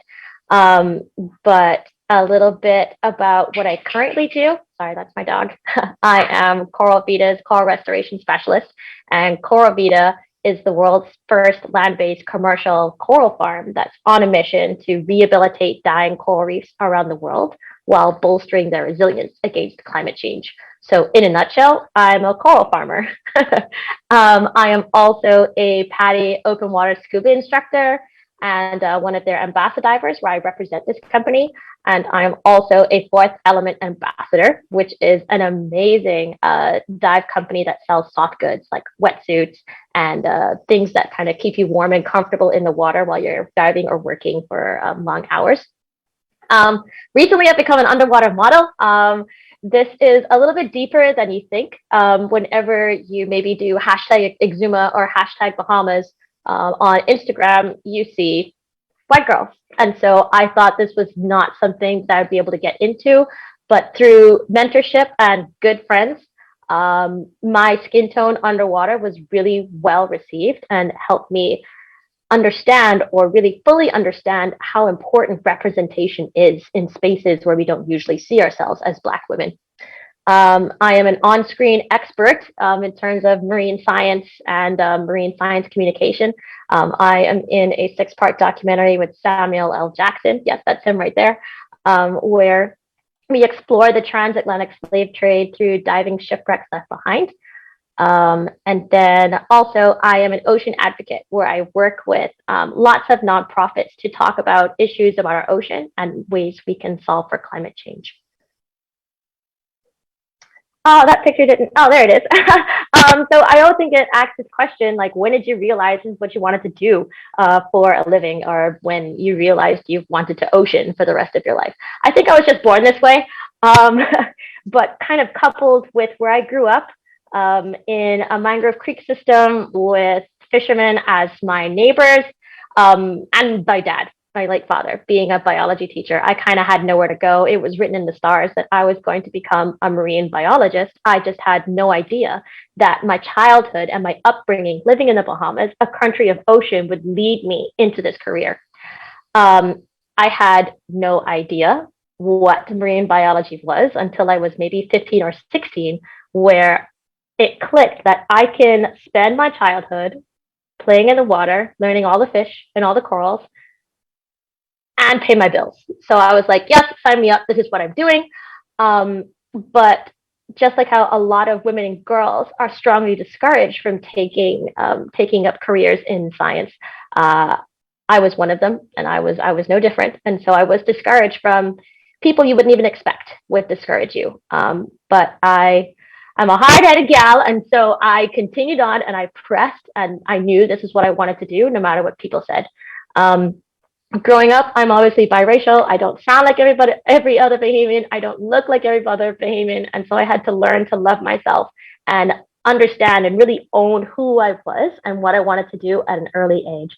But a little bit about what I currently do. Sorry, that's my dog. I am Coral Vita's coral restoration specialist. And Coral Vita is the world's first land-based commercial coral farm that's on a mission to rehabilitate dying coral reefs around the world while bolstering their resilience against climate change. So in a nutshell, I'm a coral farmer. I am also a PADI open water scuba instructor and one of their ambassador divers where I represent this company. And I am also a Fourth Element ambassador, which is an amazing dive company that sells soft goods like wetsuits and things that kind of keep you warm and comfortable in the water while you're diving or working for long hours. Recently, I've become an underwater model. This is a little bit deeper than you think. Whenever you maybe do hashtag Exuma or hashtag Bahamas on Instagram, you see white girls. And so I thought this was not something that I'd be able to get into, but through mentorship and good friends, my skin tone underwater was really well received and helped me understand or really fully understand how important representation is in spaces where we don't usually see ourselves as Black women. I am an on-screen expert in terms of marine science and marine science communication. I am in a 6-part documentary with Samuel L. Jackson. Yes, that's him right there, where we explore the transatlantic slave trade through diving shipwrecks left behind. And then also I am an ocean advocate where I work with lots of nonprofits to talk about issues about our ocean and ways we can solve for climate change. Oh, that picture didn't, oh, there it is. So I often get asked this question, like, when did you realize this is what you wanted to do for a living, or when you realized you wanted to ocean for the rest of your life? I think I was just born this way, but kind of coupled with where I grew up in a mangrove creek system with fishermen as my neighbors, and my dad, my late father, being a biology teacher. I kind of had nowhere to go. It was written in the stars that I was going to become a marine biologist. I just had no idea that my childhood and my upbringing living in the Bahamas, a country of ocean, would lead me into this career. I had no idea what marine biology was until I was maybe 15 or 16, where it clicked that I can spend my childhood playing in the water, learning all the fish and all the corals, and pay my bills. So I was like, yes, sign me up. This is what I'm doing. But just like how a lot of women and girls are strongly discouraged from taking up careers in science, I was one of them, and I was no different. And so I was discouraged from people you wouldn't even expect would discourage you. But I'm a hard-headed gal, and so I continued on, and I pressed, and I knew this is what I wanted to do, no matter what people said. Growing up, I'm obviously biracial. I don't sound like every other Bahamian. I don't look like every other Bahamian, and so I had to learn to love myself and understand and really own who I was and what I wanted to do at an early age.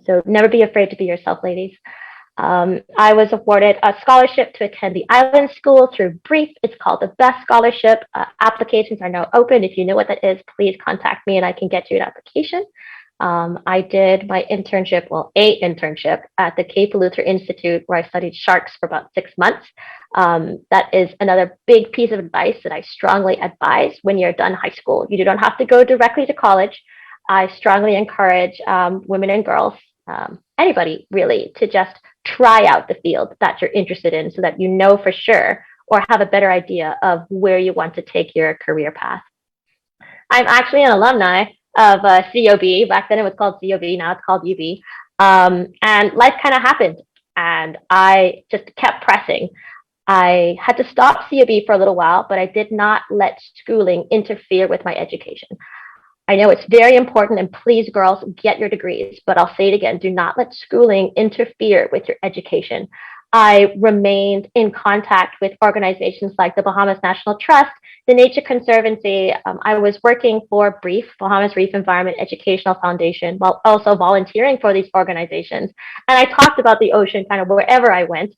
So never be afraid to be yourself, ladies. I was awarded a scholarship to attend the island school through BRIEF. It's called the BEST Scholarship. Applications are now open. If you know what that is, please contact me and I can get you an application. I did my internship, a internship at the Cape Luther Institute, where I studied sharks for about 6 months. That is another big piece of advice that I strongly advise when you're done high school. You don't have to go directly to college. I strongly encourage women and girls, anybody really, to just try out the field that you're interested in so that you know for sure or have a better idea of where you want to take your career path. I'm actually an alumni of COB. Back then it was called COB, now it's called UB. And life kind of happened, and I just kept pressing. I had to stop COB for a little while, but I did not let schooling interfere with my education. I know it's very important, and please, girls, get your degrees, but I'll say it again, do not let schooling interfere with your education. I remained in contact with organizations like the Bahamas National Trust, the Nature Conservancy. I was working for BREEF, Bahamas Reef Environment Educational Foundation, while also volunteering for these organizations. And I talked about the ocean kind of wherever I went.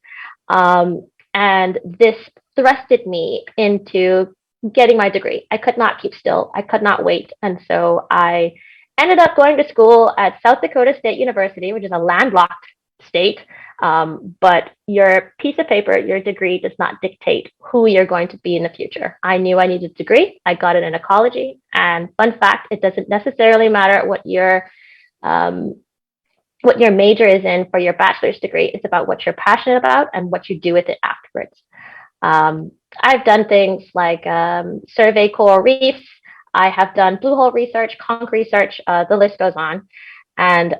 And this thrusted me into getting my degree. I could not keep still. I could not wait. And so I ended up going to school at South Dakota State University, which is a landlocked state. But your piece of paper, your degree does not dictate who you're going to be in the future. I knew I needed a degree. I got it in ecology. And fun fact, it doesn't necessarily matter what your major is in for your bachelor's degree. It's about what you're passionate about and what you do with it afterwards. I've done things like survey coral reefs. I have done blue hole research, conch research, the list goes on. And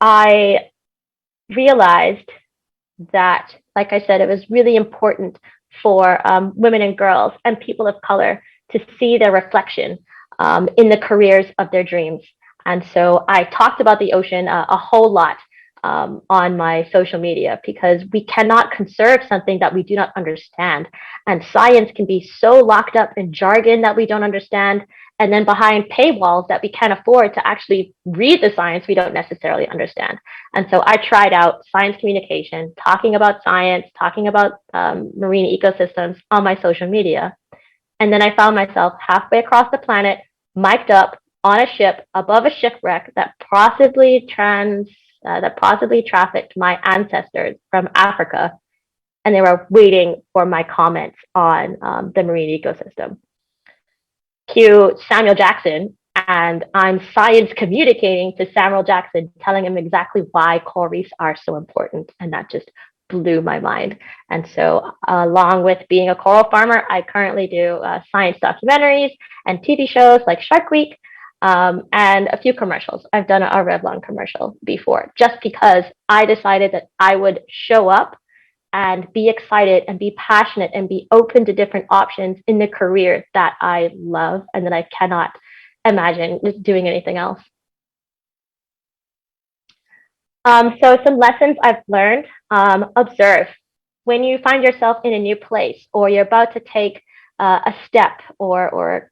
I realized that, like I said, it was really important for women and girls and people of color to see their reflection in the careers of their dreams. And so I talked about the ocean a whole lot on my social media, because we cannot conserve something that we do not understand. And science can be so locked up in jargon that we don't understand, and then behind paywalls that we can't afford to actually read the science we don't necessarily understand. And so I tried out science communication, talking about science, talking about marine ecosystems on my social media. And then I found myself halfway across the planet, mic'd up on a ship above a shipwreck that possibly trafficked my ancestors from Africa, and they were waiting for my comments on the marine ecosystem. Cue Samuel Jackson, and I'm science communicating to Samuel Jackson, telling him exactly why coral reefs are so important, and that just blew my mind. And so, along with being a coral farmer, I currently do science documentaries and TV shows like Shark Week, and a few commercials. I've done a Revlon commercial before, just because I decided that I would show up and be excited and be passionate and be open to different options in the career that I love and that I cannot imagine doing anything else. So some lessons I've learned: observe. When you find yourself in a new place, or you're about to take a step, or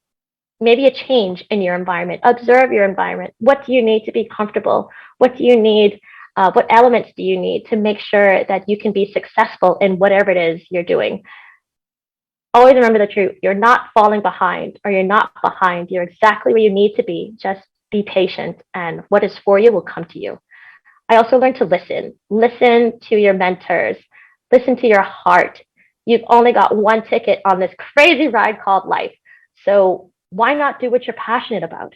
maybe a change in your environment, observe your environment. What do you need to be comfortable? What do you need? What elements do you need to make sure that you can be successful in whatever it is you're doing? Always remember the truth. You're not falling behind, or you're not behind. You're exactly where you need to be. Just be patient, and what is for you will come to you. I also learned to listen. Listen to your mentors. Listen to your heart. You've only got one ticket on this crazy ride called life. So why not do what you're passionate about?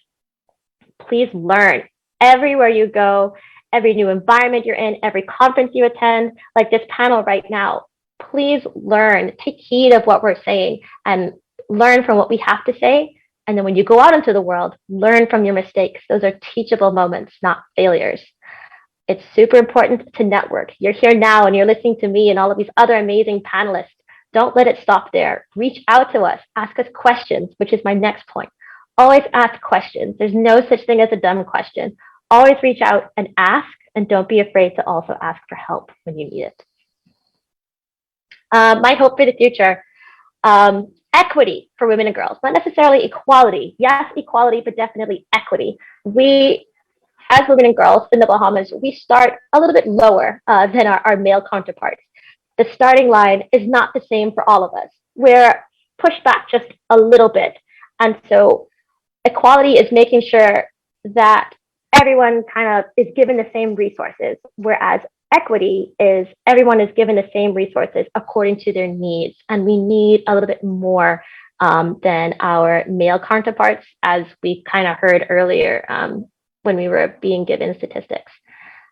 Please learn. Everywhere you go, every new environment you're in, every conference you attend, like this panel right now, please learn. Take heed of what we're saying and learn from what we have to say. And then when you go out into the world, learn from your mistakes. Those are teachable moments, not failures. It's super important to network. You're here now and you're listening to me and all of these other amazing panelists. Don't let it stop there. Reach out to us. Ask us questions, which is my next point. Always ask questions. There's no such thing as a dumb question. Always reach out and ask, and don't be afraid to also ask for help when you need it. My hope for the future: equity for women and girls, not necessarily equality. Yes, equality, but definitely equity. We, as women and girls in the Bahamas, we start a little bit lower than our male counterparts. The starting line is not the same for all of us. We're pushed back just a little bit. And so equality is making sure that everyone kind of is given the same resources, whereas equity is everyone is given the same resources according to their needs. And we need a little bit more than our male counterparts, as we kind of heard earlier when we were being given statistics.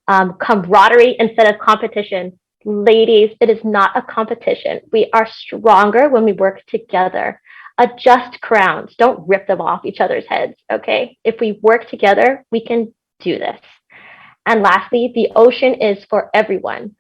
Camaraderie instead of competition. Ladies, it is not a competition. We are stronger when we work together. Adjust crowns. Don't rip them off each other's heads, okay? If we work together, we can do this. And lastly, the ocean is for everyone.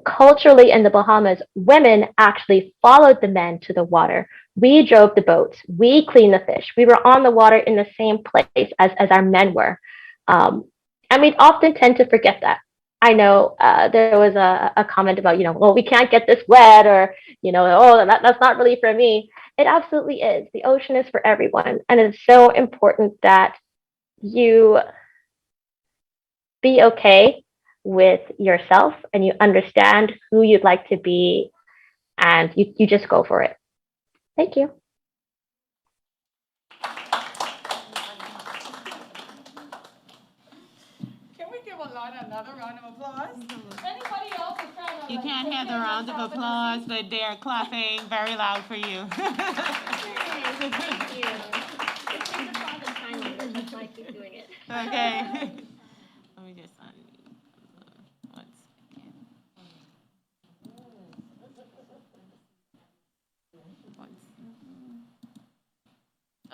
Culturally in the Bahamas, women actually followed the men to the water. We drove the boats. We cleaned the fish. We were on the water in the same place as our men were. And we often tend to forget that. I know there was a comment about, well, we can't get this wet, or, oh, that's not really for me. It absolutely is. The ocean is for everyone. And it's so important that you be okay with yourself and you understand who you'd like to be, and you just go for it. Thank you. Can we give Alana another round of applause? Anybody else is kind of You can't have the round of applause, but they're clapping very loud for you. Thank you. It's just a fun and time, that's why I keep doing it. Okay. Let me just unmute. 1 second.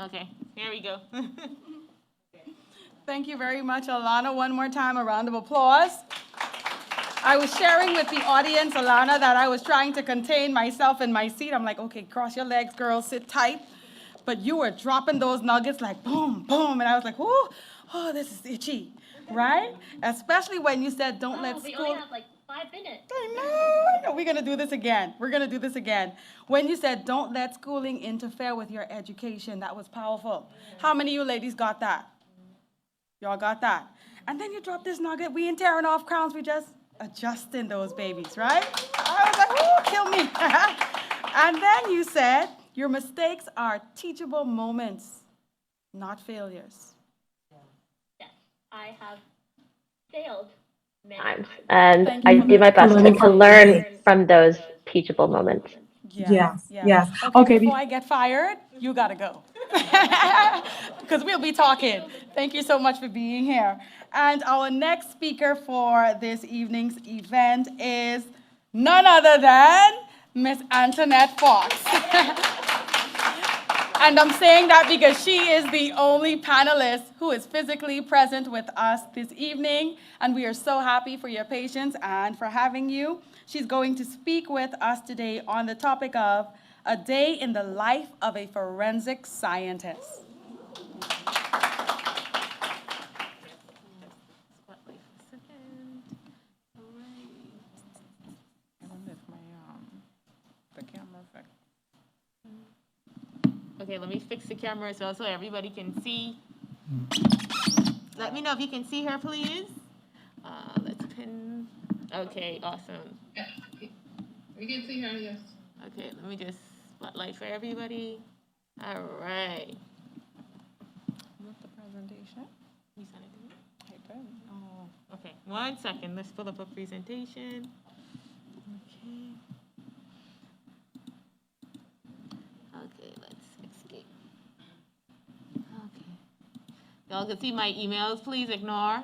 Okay, here we go. Thank you very much, Alana. One more time, a round of applause. I was sharing with the audience, Alana, that I was trying to contain myself in my seat. I'm like, okay, cross your legs, girl, sit tight. But you were dropping those nuggets like boom, boom. And I was like, oh, this is itchy, right? Especially when you said, don't let we school. only have like 5 minutes. I know. We're going to do this again. We're going to do this again. When you said, don't let schooling interfere with your education, that was powerful. How many of you ladies got that? Y'all got that? And then you dropped this nugget. We ain't tearing off crowns. We just adjusting those babies, right? I was like, ooh, kill me. And then you said, your mistakes are teachable moments, not failures. Yes, I have failed many times, and I do my best to learn from those teachable moments. Yes. Okay, before I get fired, you gotta go. Because we'll be talking. Thank you so much for being here. And our next speaker for this evening's event is none other than Miss Antoinette Fox. And I'm saying that because she is the only panelist who is physically present with us this evening, and we are so happy for your patience and for having you. She's going to speak with us today on the topic of a day in the life of a forensic scientist. Okay, let me fix the camera as well so everybody can see. Let me know if you can see her, please. Let's pin. Okay, awesome. Yeah, we can see her, yes. Okay, let me just spotlight for everybody. All right. What's the presentation? You sent it to me? I did. Oh, okay. 1 second. Let's pull up a presentation. Okay. Okay, let's escape. Okay. Y'all can see my emails. Please ignore.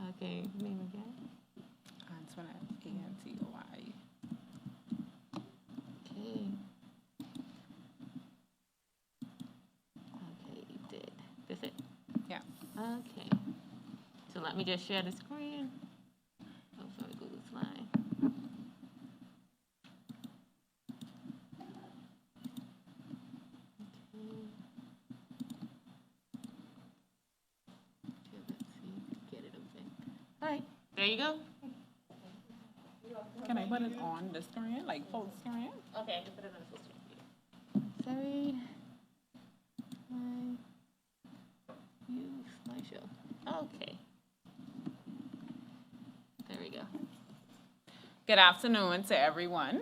Okay, name again. Antoinette, A-N-T-O-I. Okay. Okay, you did. This it? Yeah. Okay. So let me just share the screen. Oh, sorry, Google Slide. All right, there you go. Can I put it on the screen, like full screen? Okay, just put it on the full screen. Sorry. Slideshow. Okay. There we go. Good afternoon to everyone.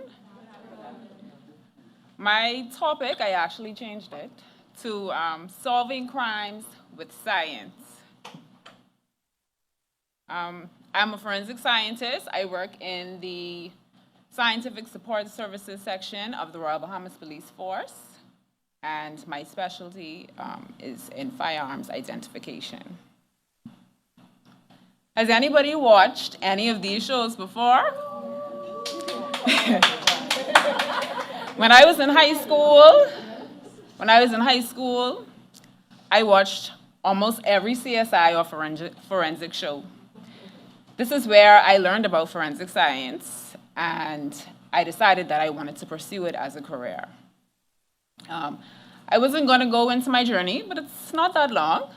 My topic, I actually changed it to solving crimes with science. I'm a forensic scientist. I work in the Scientific Support Services section of the Royal Bahamas Police Force, and my specialty is in firearms identification. Has anybody watched any of these shows before? When I was in high school, I watched almost every CSI or forensic show. This is where I learned about forensic science, and I decided that I wanted to pursue it as a career. I wasn't going to go into my journey, but it's not that long.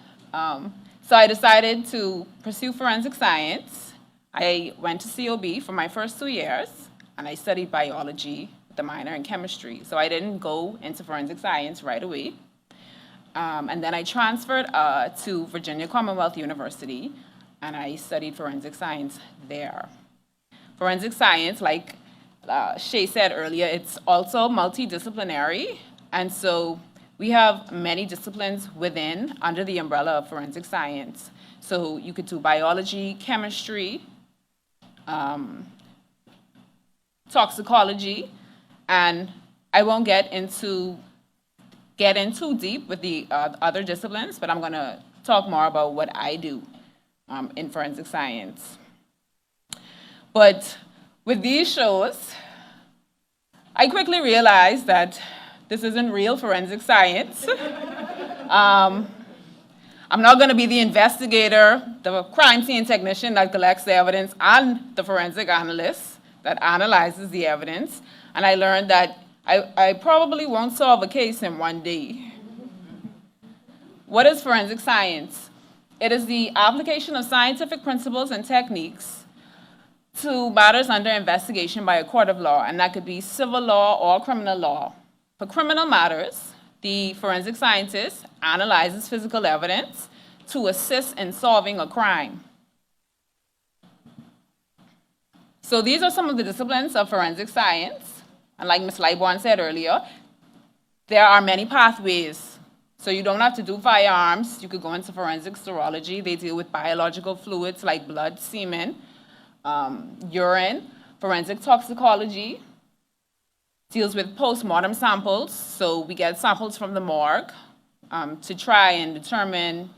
So I decided to pursue forensic science. I went to COB for my first 2 years, and I studied biology with a minor in chemistry. So I didn't go into forensic science right away. And then I transferred to Virginia Commonwealth University, and I studied forensic science there. Forensic science, like Shay said earlier, it's also multidisciplinary, and so we have many disciplines under the umbrella of forensic science. So you could do biology, chemistry, toxicology, and I won't get in too deep with the other disciplines, but I'm going to talk more about what I do in forensic science. But with these shows, I quickly realized that this isn't real forensic science. I'm not going to be the investigator, the crime scene technician that collects the evidence, and the forensic analyst that analyzes the evidence. And I learned that I probably won't solve a case in one day. What is forensic science? It is the application of scientific principles and techniques to matters under investigation by a court of law, and that could be civil law or criminal law. For criminal matters, the forensic scientist analyzes physical evidence to assist in solving a crime. So these are some of the disciplines of forensic science. And like Ms. Lightbourne said earlier, there are many pathways. So you don't have to do firearms. You could go into forensic serology. They deal with biological fluids like blood, semen, urine. Forensic toxicology deals with post-mortem samples. So we get samples from the morgue to try and determine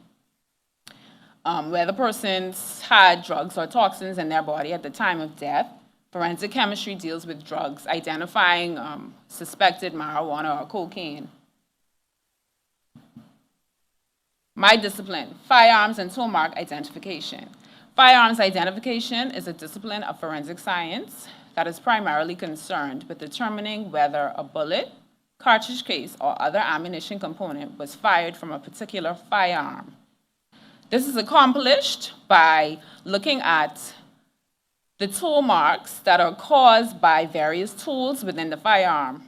whether persons had drugs or toxins in their body at the time of death. Forensic chemistry deals with drugs, identifying suspected marijuana or cocaine. My discipline, firearms and tool mark identification. Firearms identification is a discipline of forensic science that is primarily concerned with determining whether a bullet, cartridge case, or other ammunition component was fired from a particular firearm. This is accomplished by looking at the tool marks that are caused by various tools within the firearm.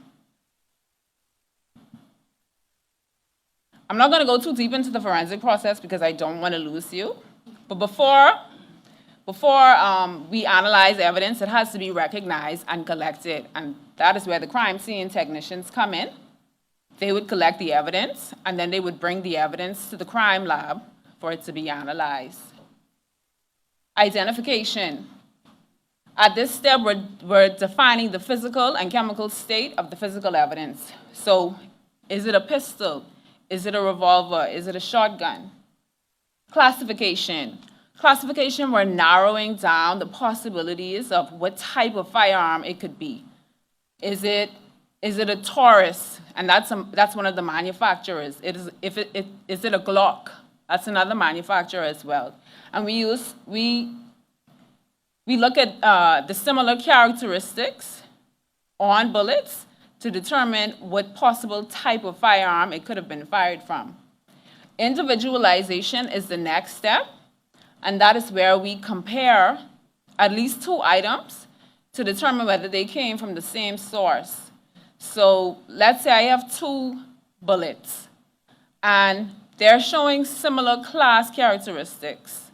I'm not going to go too deep into the forensic process because I don't want to lose you. But before we analyze evidence, it has to be recognized and collected. And that is where the crime scene technicians come in. They would collect the evidence, and then they would bring the evidence to the crime lab for it to be analyzed. Identification. At this step, we're defining the physical and chemical state of the physical evidence. So is it a pistol? Is it a revolver? Is it a shotgun? Classification. Classification, we're narrowing down the possibilities of what type of firearm it could be. Is it a Taurus? And that's one of the manufacturers. Is it a Glock? That's another manufacturer as well. And we look at the similar characteristics on bullets to determine what possible type of firearm it could have been fired from. Individualization is the next step, and that is where we compare at least two items to determine whether they came from the same source. So let's say I have two bullets, and they're showing similar class characteristics.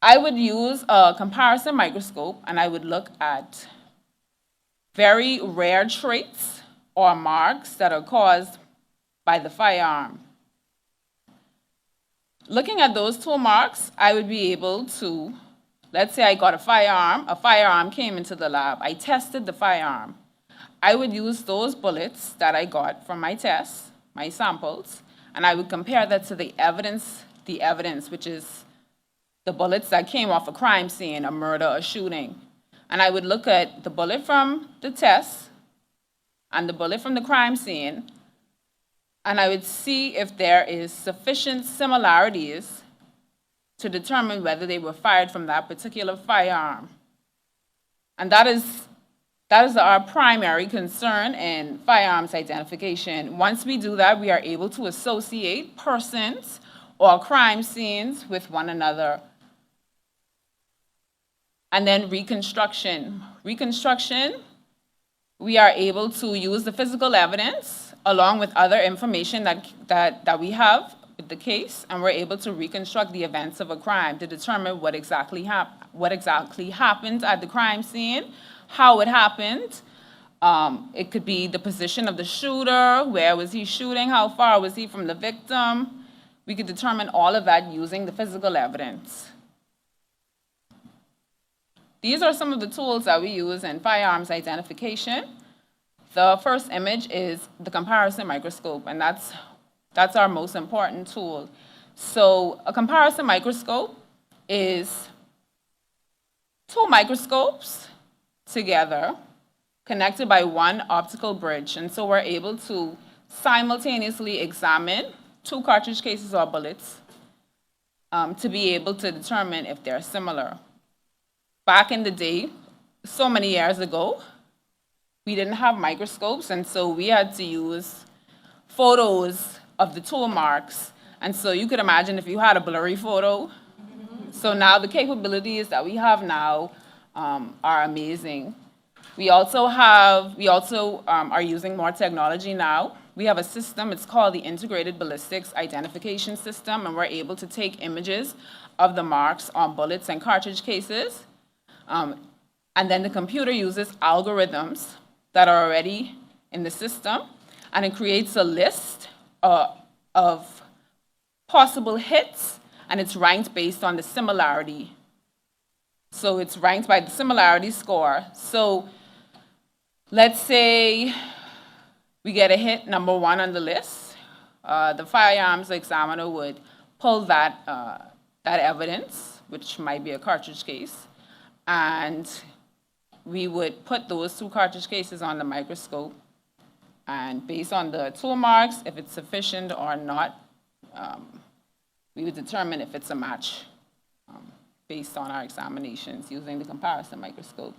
I would use a comparison microscope, and I would look at very rare traits or marks that are caused by the firearm. Looking at those tool marks, I would be able to let's say I got a firearm came into the lab, I tested the firearm. I would use those bullets that I got from my tests, my samples, and I would compare that to the evidence, which is the bullets that came off a crime scene, a murder, a shooting. And I would look at the bullet from the test and the bullet from the crime scene, and I would see if there is sufficient similarities to determine whether they were fired from that particular firearm. And that is our primary concern in firearms identification. Once we do that, we are able to associate persons or crime scenes with one another. And then reconstruction. Reconstruction, we are able to use the physical evidence along with other information that we have with the case, and we're able to reconstruct the events of a crime to determine what exactly happened at the crime scene, how it happened. It could be the position of the shooter, where was he shooting, how far was he from the victim. We could determine all of that using the physical evidence. These are some of the tools that we use in firearms identification. The first image is the comparison microscope, and that's our most important tool. So a comparison microscope is two microscopes together connected by one optical bridge. And so we're able to simultaneously examine two cartridge cases or bullets to be able to determine if they're similar. Back in the day, so many years ago, we didn't have microscopes, and so we had to use photos of the tool marks. And so you could imagine if you had a blurry photo. So now the capabilities that we have now are amazing. We also are using more technology now. We have a system, it's called the Integrated Ballistics Identification System, and we're able to take images of the marks on bullets and cartridge cases. And then the computer uses algorithms that are already in the system, and it creates a list of possible hits, and it's ranked based on the similarity. So it's ranked by the similarity score. So let's say we get a hit number 1 on the list. The firearms examiner would pull that evidence, which might be a cartridge case, and we would put those two cartridge cases on the microscope, and based on the tool marks, if it's sufficient or not, we would determine if it's a match based on our examinations using the comparison microscope.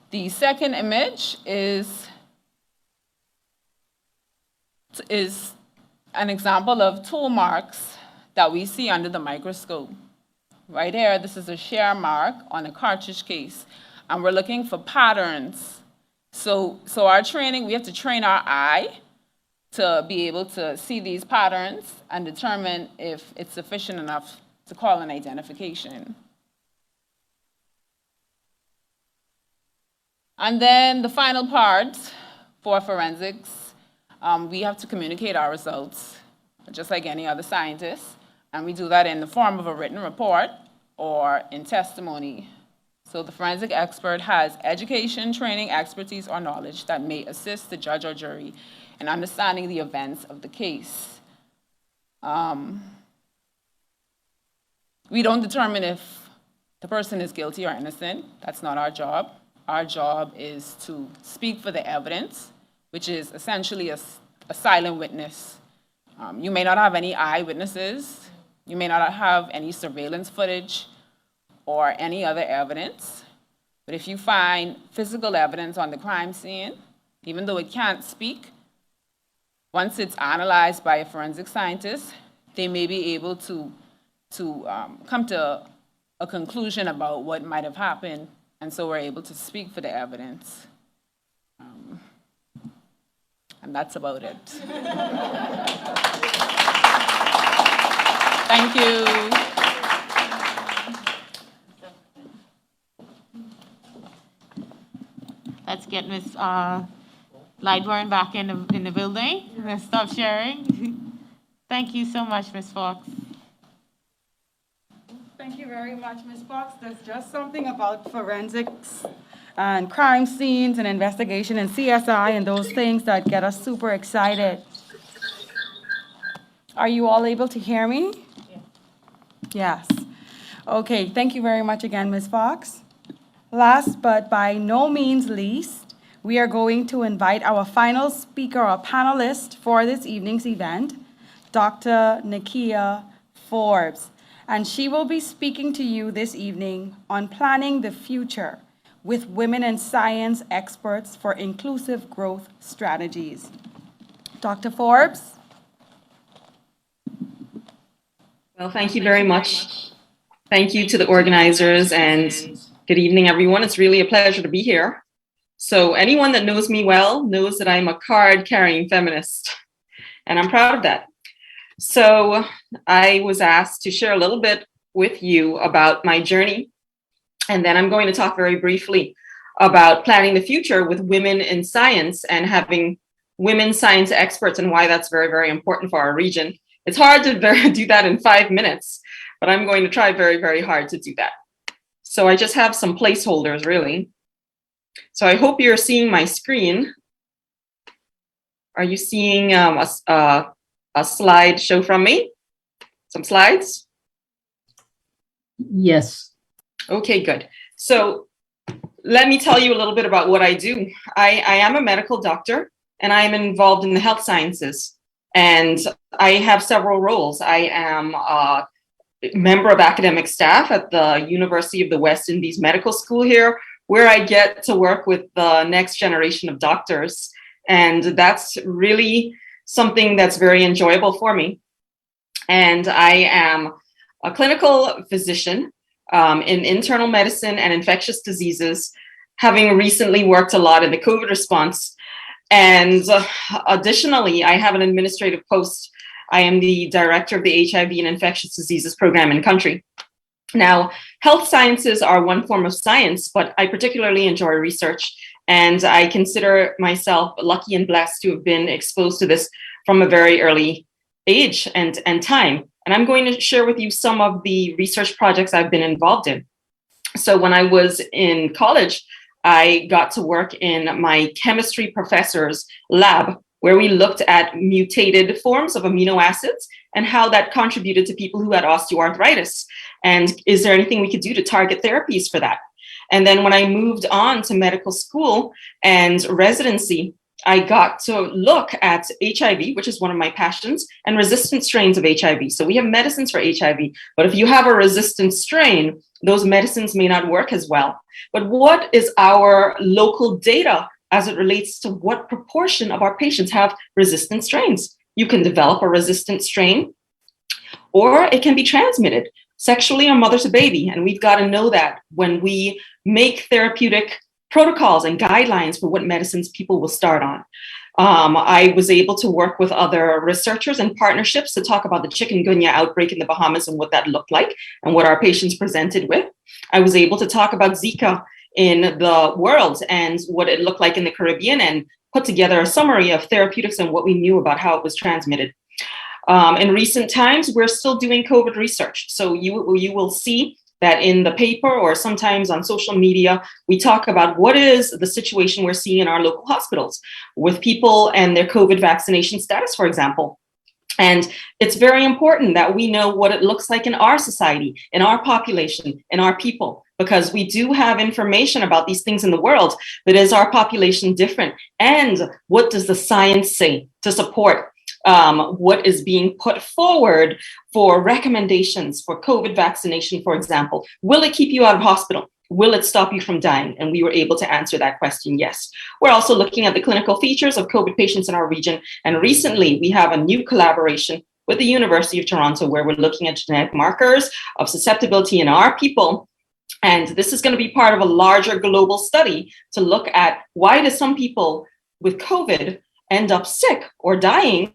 The second image is an example of tool marks that we see under the microscope. Right here, this is a shear mark on a cartridge case, and we're looking for patterns. So our training, we have to train our eye to be able to see these patterns and determine if it's sufficient enough to call an identification. And then the final part for forensics, we have to communicate our results, just like any other scientist. And we do that in the form of a written report or in testimony. So the forensic expert has education, training, expertise, or knowledge that may assist the judge or jury in understanding the events of the case. We don't determine if the person is guilty or innocent. That's not our job. Our job is to speak for the evidence, which is essentially a silent witness. You may not have any eyewitnesses. You may not have any surveillance footage or any other evidence. But if you find physical evidence on the crime scene, even though it can't speak, once it's analyzed by a forensic scientist, they may be able to come to a conclusion about what might have happened, and so we're able to speak for the evidence. And that's about it. Thank you. Let's get Ms. Lightburn back in the building. Let's stop sharing. Thank you so much, Ms. Fox. Thank you very much, Ms. Fox. There's just something about forensics and crime scenes and investigation and CSI and those things that get us super excited. Are you all able to hear me? Yes. Okay, thank you very much again, Ms. Fox. Last but by no means least, we are going to invite our final speaker or panelist for this evening's event, Dr. Nakia Forbes. And she will be speaking to you this evening on planning the future with women in science experts for inclusive growth strategies. Dr. Forbes? Well, thank you very much. Thank you to the organizers, and good evening, everyone. It's really a pleasure to be here. So anyone that knows me well knows that I'm a card-carrying feminist, and I'm proud of that. So I was asked to share a little bit with you about my journey, and then I'm going to talk very briefly about planning the future with women in science and having women science experts and why that's very, very important for our region. It's hard to do that in 5 minutes, but I'm going to try very, very hard to do that. So I just have some placeholders, really. So I hope you're seeing my screen. Are you seeing a slideshow from me? Some slides? Yes. Okay, good. So let me tell you a little bit about what I do. I am a medical doctor, and I am involved in the health sciences. And I have several roles. I am a member of academic staff at the University of the West Indies Medical School here, where I get to work with the next generation of doctors. And that's really something that's very enjoyable for me. And I am a clinical physician in internal medicine and infectious diseases, having recently worked a lot in the COVID response. And additionally, I have an administrative post. I am the director of the HIV and infectious diseases program in country. Now, health sciences are one form of science, but I particularly enjoy research. And I consider myself lucky and blessed to have been exposed to this from a very early age and time. And I'm going to share with you some of the research projects I've been involved in. So when I was in college, I got to work in my chemistry professor's lab, where we looked at mutated forms of amino acids and how that contributed to people who had osteoarthritis. And is there anything we could do to target therapies for that? And then when I moved on to medical school and residency, I got to look at HIV, which is one of my passions, and resistant strains of HIV. So we have medicines for HIV, but if you have a resistant strain, those medicines may not work as well. But what is our local data as it relates to what proportion of our patients have resistant strains? You can develop a resistant strain, or it can be transmitted sexually or mother to baby. And we've got to know that when we make therapeutic protocols and guidelines for what medicines people will start on. I was able to work with other researchers and partnerships to talk about the chikungunya outbreak in the Bahamas and what that looked like and what our patients presented with. I was able to talk about Zika in the world and what it looked like in the Caribbean and put together a summary of therapeutics and what we knew about how it was transmitted. In recent times, we're still doing COVID research. So you will see that in the paper or sometimes on social media, we talk about what is the situation we're seeing in our local hospitals with people and their COVID vaccination status, for example. And it's very important that we know what it looks like in our society, in our population, in our people, because we do have information about these things in the world, but is our population different? And what does the science say to support what is being put forward for recommendations for COVID vaccination, for example? Will it keep you out of hospital? Will it stop you from dying? And we were able to answer that question, yes. We're also looking at the clinical features of COVID patients in our region. And recently, we have a new collaboration with the University of Toronto where we're looking at genetic markers of susceptibility in our people. And this is going to be part of a larger global study to look at why do some people with COVID end up sick or dying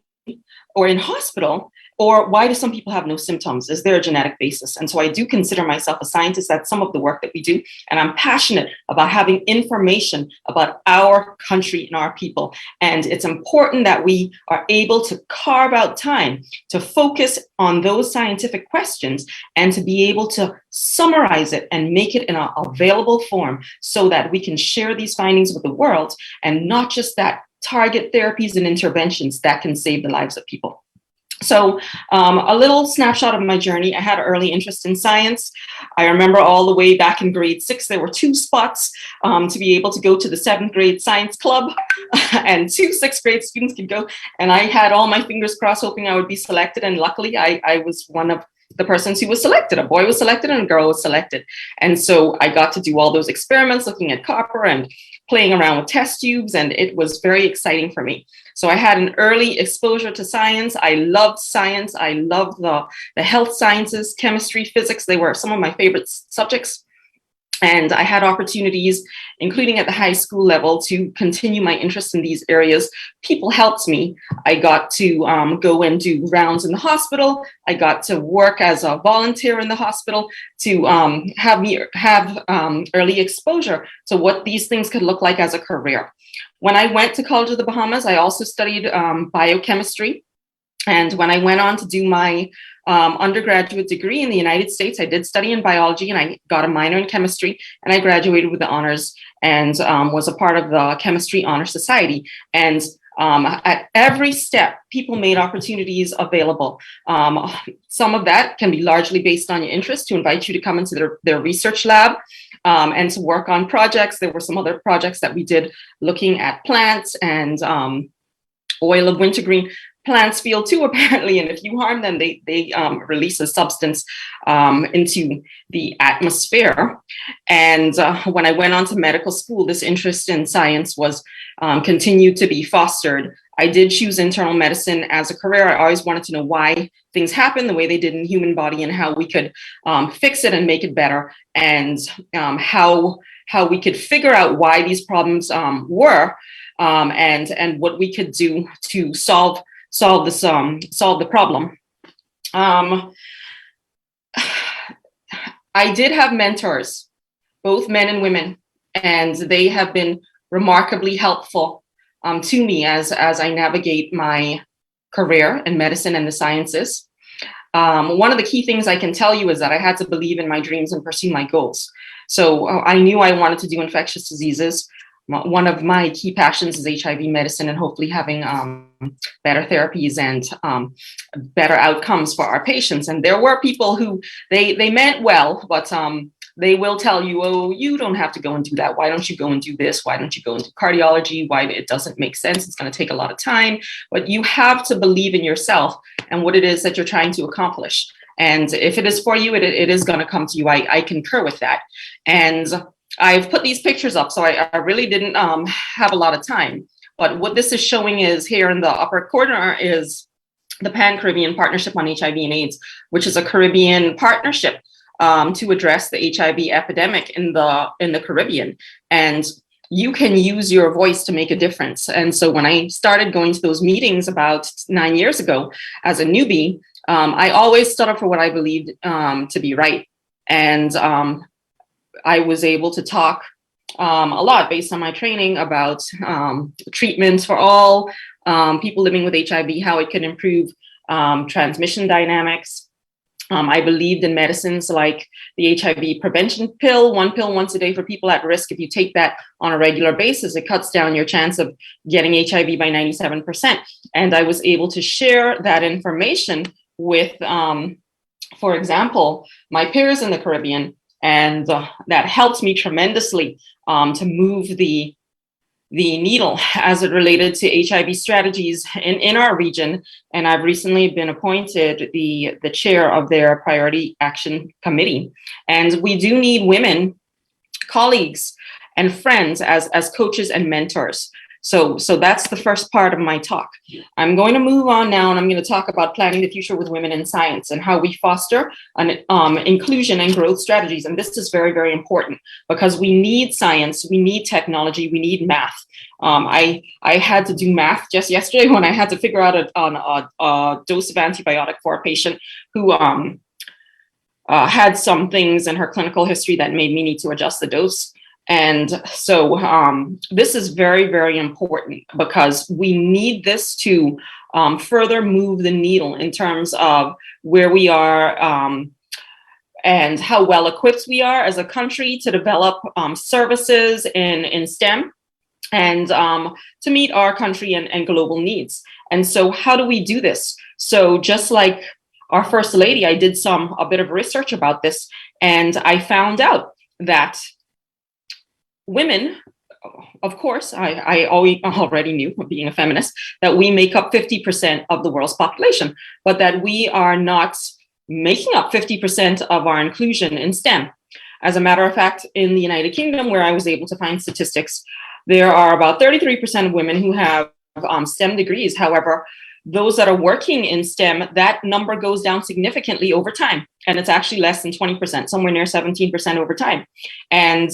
or in hospital, Or why do some people have no symptoms? Is there a genetic basis? And so I do consider myself a scientist. That's some of the work that we do. And I'm passionate about having information about our country and our people. And it's important that we are able to carve out time to focus on those scientific questions and to be able to summarize it and make it in an available form so that we can share these findings with the world, and not just that target therapies and interventions that can save the lives of people. So a little snapshot of my journey. I had an early interest in science. I remember all the way back in grade 6, there were 2 spots to be able to go to the 7th grade science club, and 2 6th grade students could go. And I had all my fingers crossed, hoping I would be selected. And luckily, I was one of the persons who was selected. A boy was selected and a girl was selected. And so I got to do all those experiments, looking at copper and playing around with test tubes, and it was very exciting for me. So I had an early exposure to science. I loved science. I loved the health sciences, chemistry, physics. They were some of my favorite subjects. And I had opportunities, including at the high school level, to continue my interest in these areas. People helped me. I got to go and do rounds in the hospital. I got to work as a volunteer in the hospital to have early exposure to what these things could look like as a career. When I went to College of the Bahamas, I also studied biochemistry. And when I went on to do my undergraduate degree in the United States, I did study in biology, and I got a minor in chemistry, and I graduated with the honors, and was a part of the Chemistry Honor Society. And at every step, people made opportunities available. Some of that can be largely based on your interest, to invite you to come into their research lab and to work on projects. There were some other projects that we did looking at plants and oil of wintergreen. Plants feel too, apparently, and if you harm them, they release a substance into the atmosphere. And when I went on to medical school, this interest in science was continued to be fostered. I did choose internal medicine as a career. I always wanted to know why things happen the way they did in the human body, and how we could fix it and make it better, and how we could figure out why these problems were, and what we could do to solve the problem. I did have mentors, both men and women, and they have been remarkably helpful to me as I navigate my career in medicine and the sciences. One of the key things I can tell you is that I had to believe in my dreams and pursue my goals. So I knew I wanted to do infectious diseases. One of my key passions is HIV medicine, and hopefully having better therapies and better outcomes for our patients. And there were people who they meant well, but they will tell you, oh, you don't have to go and do that. Why don't you go and do this? Why don't you go into cardiology? Why it doesn't make sense? It's going to take a lot of time. But you have to believe in yourself and what it is that you're trying to accomplish. And if it is for you, it is going to come to you. I concur with that. And I've put these pictures up, so I really didn't have a lot of time. But what this is showing is, here in the upper corner is the Pan-Caribbean Partnership on HIV and AIDS, which is a Caribbean partnership to address the HIV epidemic in the Caribbean. And you can use your voice to make a difference. And so when I started going to those meetings about 9 years ago as a newbie, I always stood up for what I believed to be right. And I was able to talk a lot based on my training about treatments for all people living with HIV, how it can improve transmission dynamics. I believed in medicines like the HIV prevention pill, 1 pill once a day for people at risk. If you take that on a regular basis, it cuts down your chance of getting HIV by 97%. And I was able to share that information with, for example, my peers in the Caribbean. And that helped me tremendously to move the needle as it related to HIV strategies in our region. And I've recently been appointed the chair of their Priority Action Committee. And we do need women, colleagues, and friends as coaches and mentors. So that's the first part of my talk. I'm going to move on now, and I'm going to talk about planning the future with women in science and how we foster an inclusion and growth strategies. And this is very, very important because we need science, we need technology, we need math. I had to do math just yesterday when I had to figure out a dose of antibiotic for a patient who had some things in her clinical history that made me need to adjust the dose. And so this is very, very important because we need this to further move the needle in terms of where we are and how well equipped we are as a country to develop services in STEM and to meet our country and global needs. And so how do we do this? So just like our First Lady, I did a bit of research about this, and I found out that women, of course, I already knew, being a feminist, that we make up 50% of the world's population, but that we are not making up 50% of our inclusion in STEM. As a matter of fact, in the United Kingdom, where I was able to find statistics, there are about 33% of women who have STEM degrees. However, those that are working in STEM, that number goes down significantly over time. And it's actually less than 20%, somewhere near 17% over time. And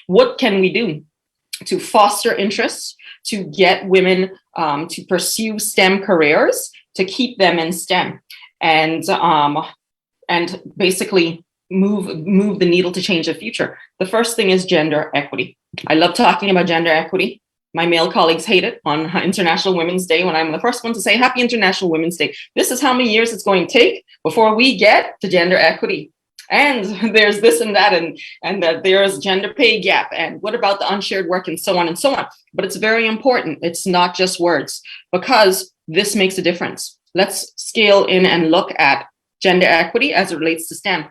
what can we do to foster interest, to get women to pursue STEM careers, to keep them in STEM, and basically move the needle to change the future? The first thing is gender equity. I love talking about gender equity. My male colleagues hate it on International Women's Day when I'm the first one to say Happy International Women's Day. This is how many years it's going to take before we get to gender equity. And there's this and that, and that there's gender pay gap, and what about the unshared work, and so on and so on. But it's very important. It's not just words, because this makes a difference. Let's scale in and look at gender equity as it relates to STEM.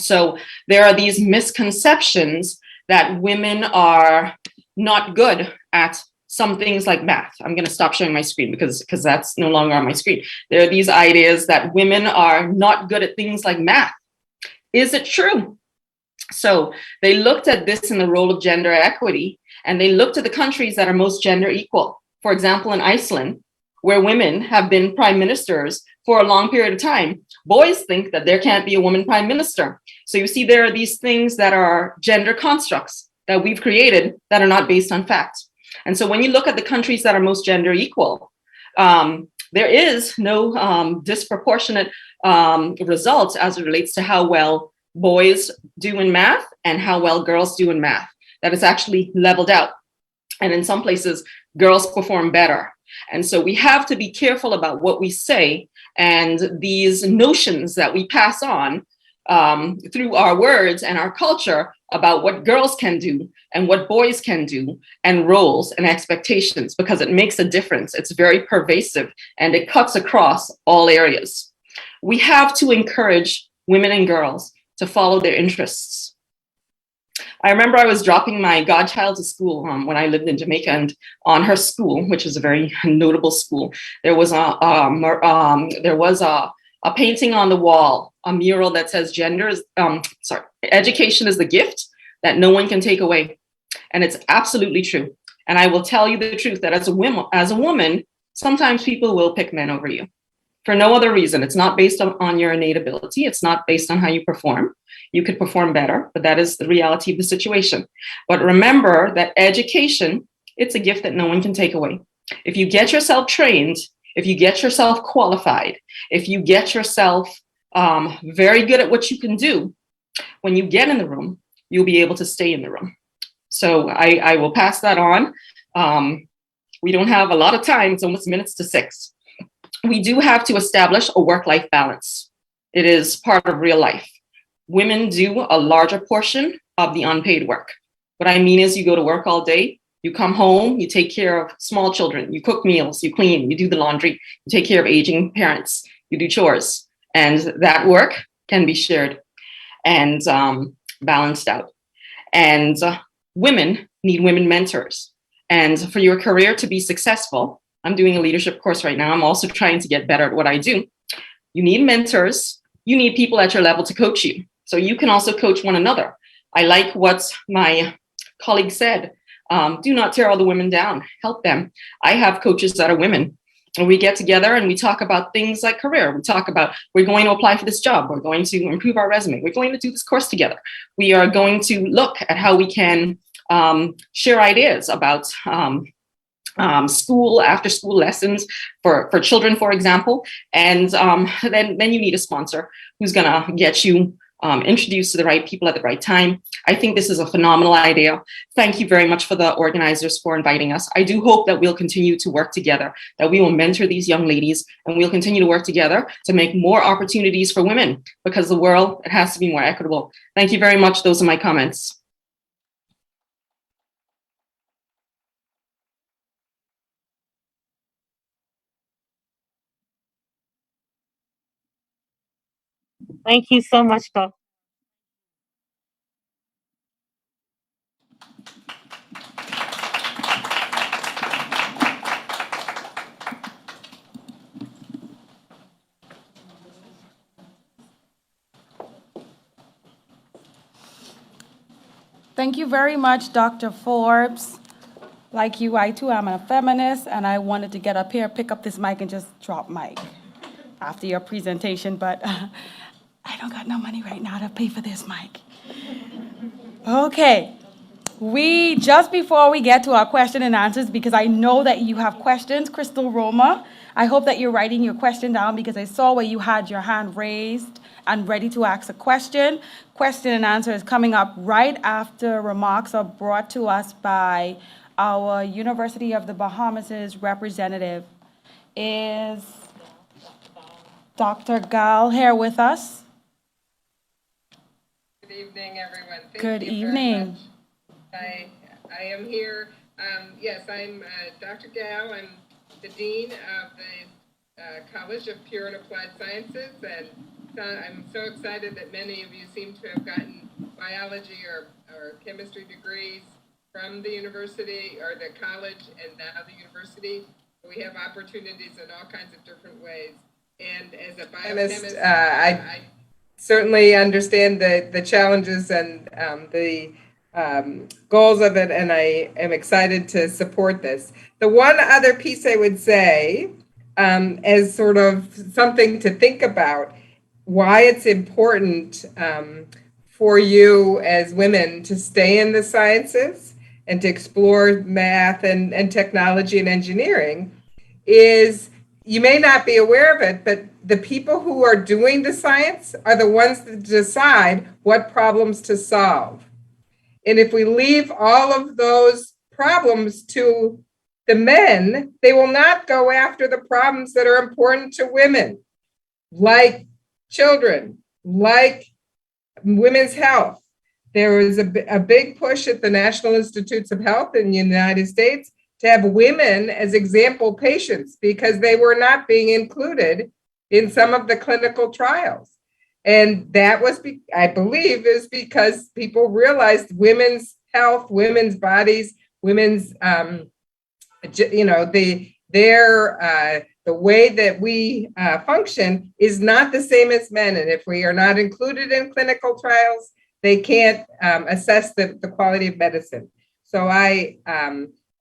So there are these misconceptions that women are not good at some things like math. I'm going to stop showing my screen because that's no longer on my screen. There are these ideas that women are not good at things like math. Is it true? So they looked at this in the role of gender equity, and they looked at the countries that are most gender equal. For example, in Iceland, where women have been prime ministers for a long period of time, boys think that there can't be a woman prime minister. So you see, there are these things that are gender constructs that we've created that are not based on facts. And so when you look at the countries that are most gender equal, there is no disproportionate results as it relates to how well boys do in math and how well girls do in math. That is actually leveled out. And in some places, girls perform better. And so we have to be careful about what we say and these notions that we pass on through our words and our culture about what girls can do and what boys can do, and roles and expectations, because it makes a difference. It's very pervasive and it cuts across all areas. We have to encourage women and girls to follow their interests. I remember I was dropping my godchild to school when I lived in Jamaica, and on her school, which is a very notable school, there was a painting on the wall, a mural that says education is the gift that no one can take away. And it's absolutely true. And I will tell you the truth that as a woman, sometimes people will pick men over you for no other reason. It's not based on your innate ability. It's not based on how you perform. You could perform better, but that is the reality of the situation. But remember that education, it's a gift that no one can take away. If you get yourself trained, if you get yourself qualified, if you get yourself very good at what you can do, when you get in the room, you'll be able to stay in the room. So I will pass that on. We don't have a lot of time. It's almost minutes to 6. We do have to establish a work-life balance. It is part of real life. Women do a larger portion of the unpaid work. What I mean is you go to work all day, you come home, you take care of small children, you cook meals, you clean, you do the laundry, you take care of aging parents, you do chores, and that work can be shared and balanced out. And women need women mentors. And for your career to be successful, I'm doing a leadership course right now. I'm also trying to get better at what I do. You need mentors. You need people at your level to coach you. So you can also coach one another. I like what my colleague said Do not tear other women down. Help them. I have coaches that are women. And we get together and we talk about things like career. We talk about, we're going to apply for this job. We're going to improve our resume. We're going to do this course together. We are going to look at how we can share ideas about school, after school lessons for children, for example. And then you need a sponsor who's gonna get you introduced to the right people at the right time. I think this is a phenomenal idea. Thank you very much for the organizers for inviting us. I do hope that we'll continue to work together, that we will mentor these young ladies, and we'll continue to work together to make more opportunities for women, because the world, it has to be more equitable. Thank you very much. Those are my comments. Thank you so much, Dr. Thank you very much, Dr. Forbes. Like you, I too am a feminist, and I wanted to get up here, pick up this mic, and just drop mic after your presentation, but I don't got no money right now to pay for this mic. Okay. Just before we get to our question and answers, because I know that you have questions, Crystal Roma, I hope that you're writing your question down, because I saw where you had your hand raised and ready to ask a question. Question and answer is coming up right after remarks are brought to us by our University of the Bahamas' representative. Is Dr. Gal here with us? Good evening, everyone. Good evening. I am here. Yes, I'm Dr. Gao. I'm the Dean of the College of Pure and Applied Sciences, and I'm so excited that many of you seem to have gotten biology or chemistry degrees from the university or the college and now the university. We have opportunities in all kinds of different ways. And as a biochemist, I certainly understand the challenges and the goals of it, and I am excited to support this. The one other piece I would say, as sort of something to think about, why it's important for you as women to stay in the sciences and to explore math and technology and engineering, is you may not be aware of it, but the people who are doing the science are the ones that decide what problems to solve. And if we leave all of those problems to the men, they will not go after the problems that are important to women, like children, like women's health. There was a big push at the National Institutes of Health in the United States to have women as example patients, because they were not being included in some of the clinical trials. And that was, I believe, is because people realized women's health, women's bodies, women's, the way that we function is not the same as men. And if we are not included in clinical trials, they can't assess the quality of medicine. So I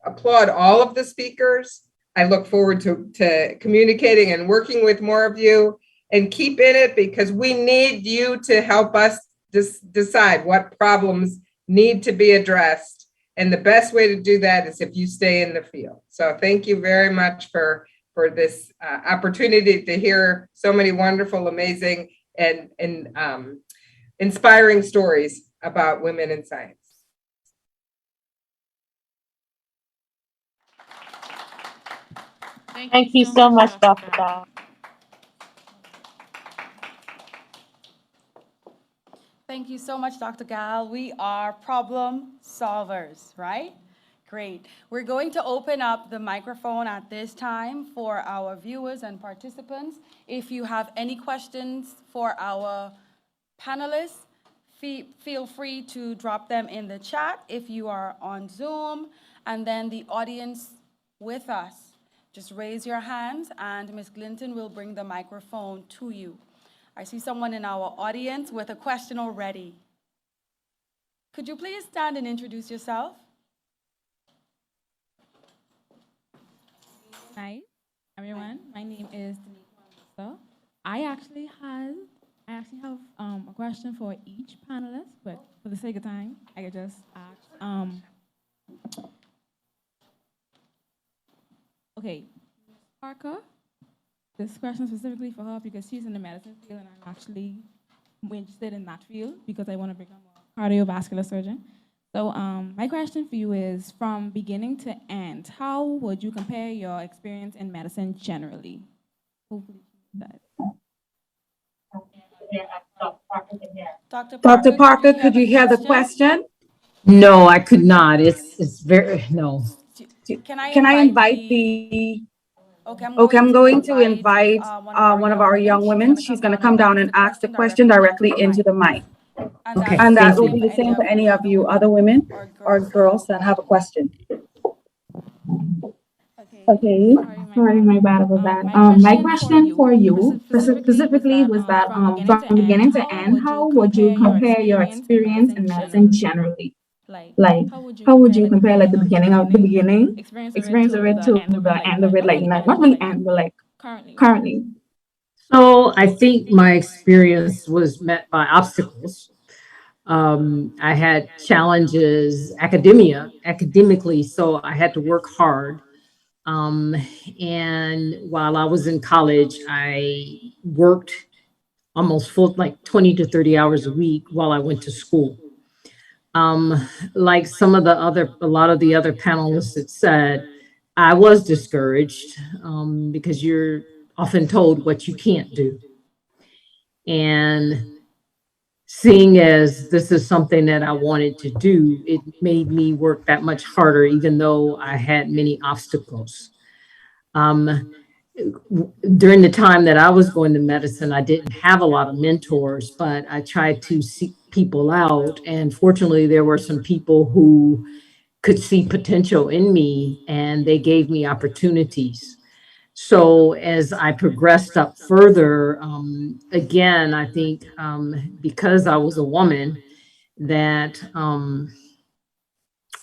applaud all of the speakers. I look forward to communicating and working with more of you. And keep in it, because we need you to help us decide what problems need to be addressed. And the best way to do that is if you stay in the field. So thank you very much for this opportunity to hear so many wonderful, amazing, and inspiring stories about women in science. Thank you so much, Dr. Gal. Thank you so much, Dr. Gal. We are problem solvers, right? Great. We're going to open up the microphone at this time for our viewers and participants. If you have any questions for our panelists, feel free to drop them in the chat if you are on Zoom. And then the audience with us, just raise your hands and Ms. Glinton will bring the microphone to you. I see someone in our audience with a question already. Could you please stand and introduce yourself? Hi, everyone. My name is Denise. I actually have a question for each panelist, but for the sake of time, I could just ask. Okay, Parker. This question specifically for her because she's in the medicine field, and I'm actually interested in that field because I want to become a cardiovascular surgeon. So my question for you is, from beginning to end, how would you compare your experience in medicine generally? Hopefully that. Dr. Dr. Parker, could you Parker, hear could the you hear the question? question? No, I could not. It's very, no. Can I Can I invite invite the? the, Okay, I'm okay, going I'm to going to invite invite one of one of our our young young women. women. She's She's going to going to come come down down and and ask the ask the question question directly into directly the into mic. the mic. And that Okay. will And be the that will same be for the any same of for you any of other you women other women or or girls that have a girls that have a question. question. Okay, Okay, my sorry, bad my about bad that. about that. My My question for question for you you specifically was specifically that was that from beginning from to end, beginning to how end, would how you would you compare your compare your experience in experience medicine in medicine generally? generally? Like, Like, how would you how would compare you like the compare like beginning the of the beginning of the beginning beginning experience of it the to end of it, the like end of it, not like really not end, but really like end, but like currently? currently? So I think my experience was met by obstacles. I had challenges academically, so I had to work hard. Um, and while I was in college, I worked almost full, like 20 to 30 hours a week while I went to school. Like a lot of the other panelists had said, I was discouraged because you're often told what you can't do. And seeing as this is something that I wanted to do, it made me work that much harder, even though I had many obstacles. Um, During the time that I was going to medicine, I didn't have a lot of mentors, but I tried to seek people out. And fortunately, there were some people who could see potential in me and they gave me opportunities. So as I progressed up further, again, I think because I was a woman, that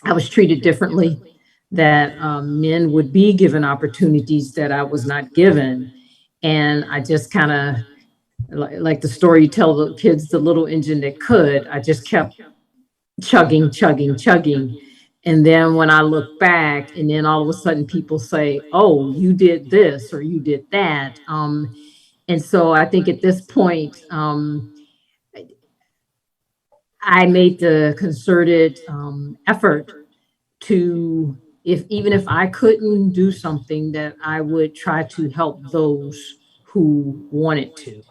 I was treated differently, that men would be given opportunities that I was not given. And I just kind of, like the story you tell the kids, the little engine that could, I just kept chugging, chugging, chugging. And then when I look back, and then all of a sudden people say, oh, you did this or you did that. And so I think at this point, I made the concerted effort to, if even if I couldn't do something, that I would try to help those who wanted to.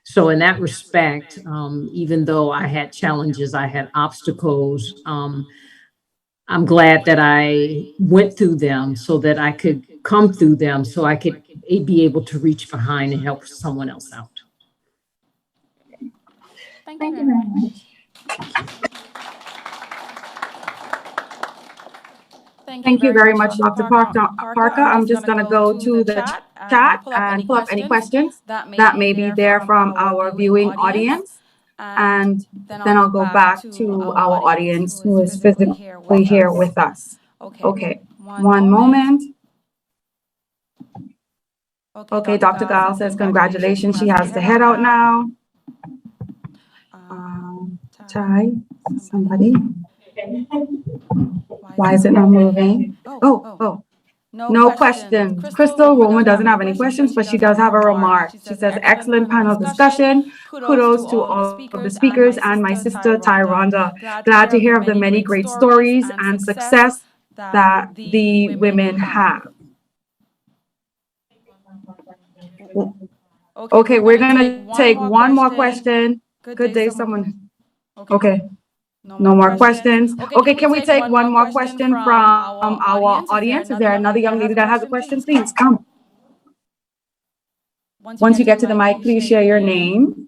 So in that respect, even though I had challenges, I had obstacles, I'm glad that I went through them so that I could come through them so I could be able to reach behind and help someone else out. Thank you Thank you very very much. much. Thank you Thank you very very much, much, Dr. Dr. Parker. Parker. I'm I'm just just going to going to go go to the to the chat chat and pull up any and pull up any questions questions that may that be may be there there from from our our viewing viewing audience. audience. And And then I'll then go I'll go back back to to our our audience audience who who is is physically here physically with here us. with us. Okay, Okay, one one moment. moment. Okay, Okay, Dr. Dr. Gao Gal says says congratulations. She congratulations. She has to has to head out head out now. now. Ty, somebody. Why is it not moving? Oh. No No questions. questions. Crystal Crystal Roma Roma doesn't have doesn't any have any questions, but questions, she but does she have does a have a remark. remark. She She says, says, excellent excellent panel panel discussion. discussion. Kudos Kudos to to all the all of the speakers and speakers my and my sister sister, Tyronda. Tyronda. Glad to Glad hear to of the hear of the many many great great stories stories and and success success that that the the women women have. have. Okay, Okay, we're we're going to going take to one take more one more question. question. Good Good day, day, someone. someone. Okay. Okay. No No more more questions. questions. Okay, Okay, can we can we take take one one more more question question from from our our audience? Is there audience? Is another there young another lady that young has lady a that has a question? question? Please Please come. come. Once you Once get you to the get to the mic, mic, please please share share your your name. name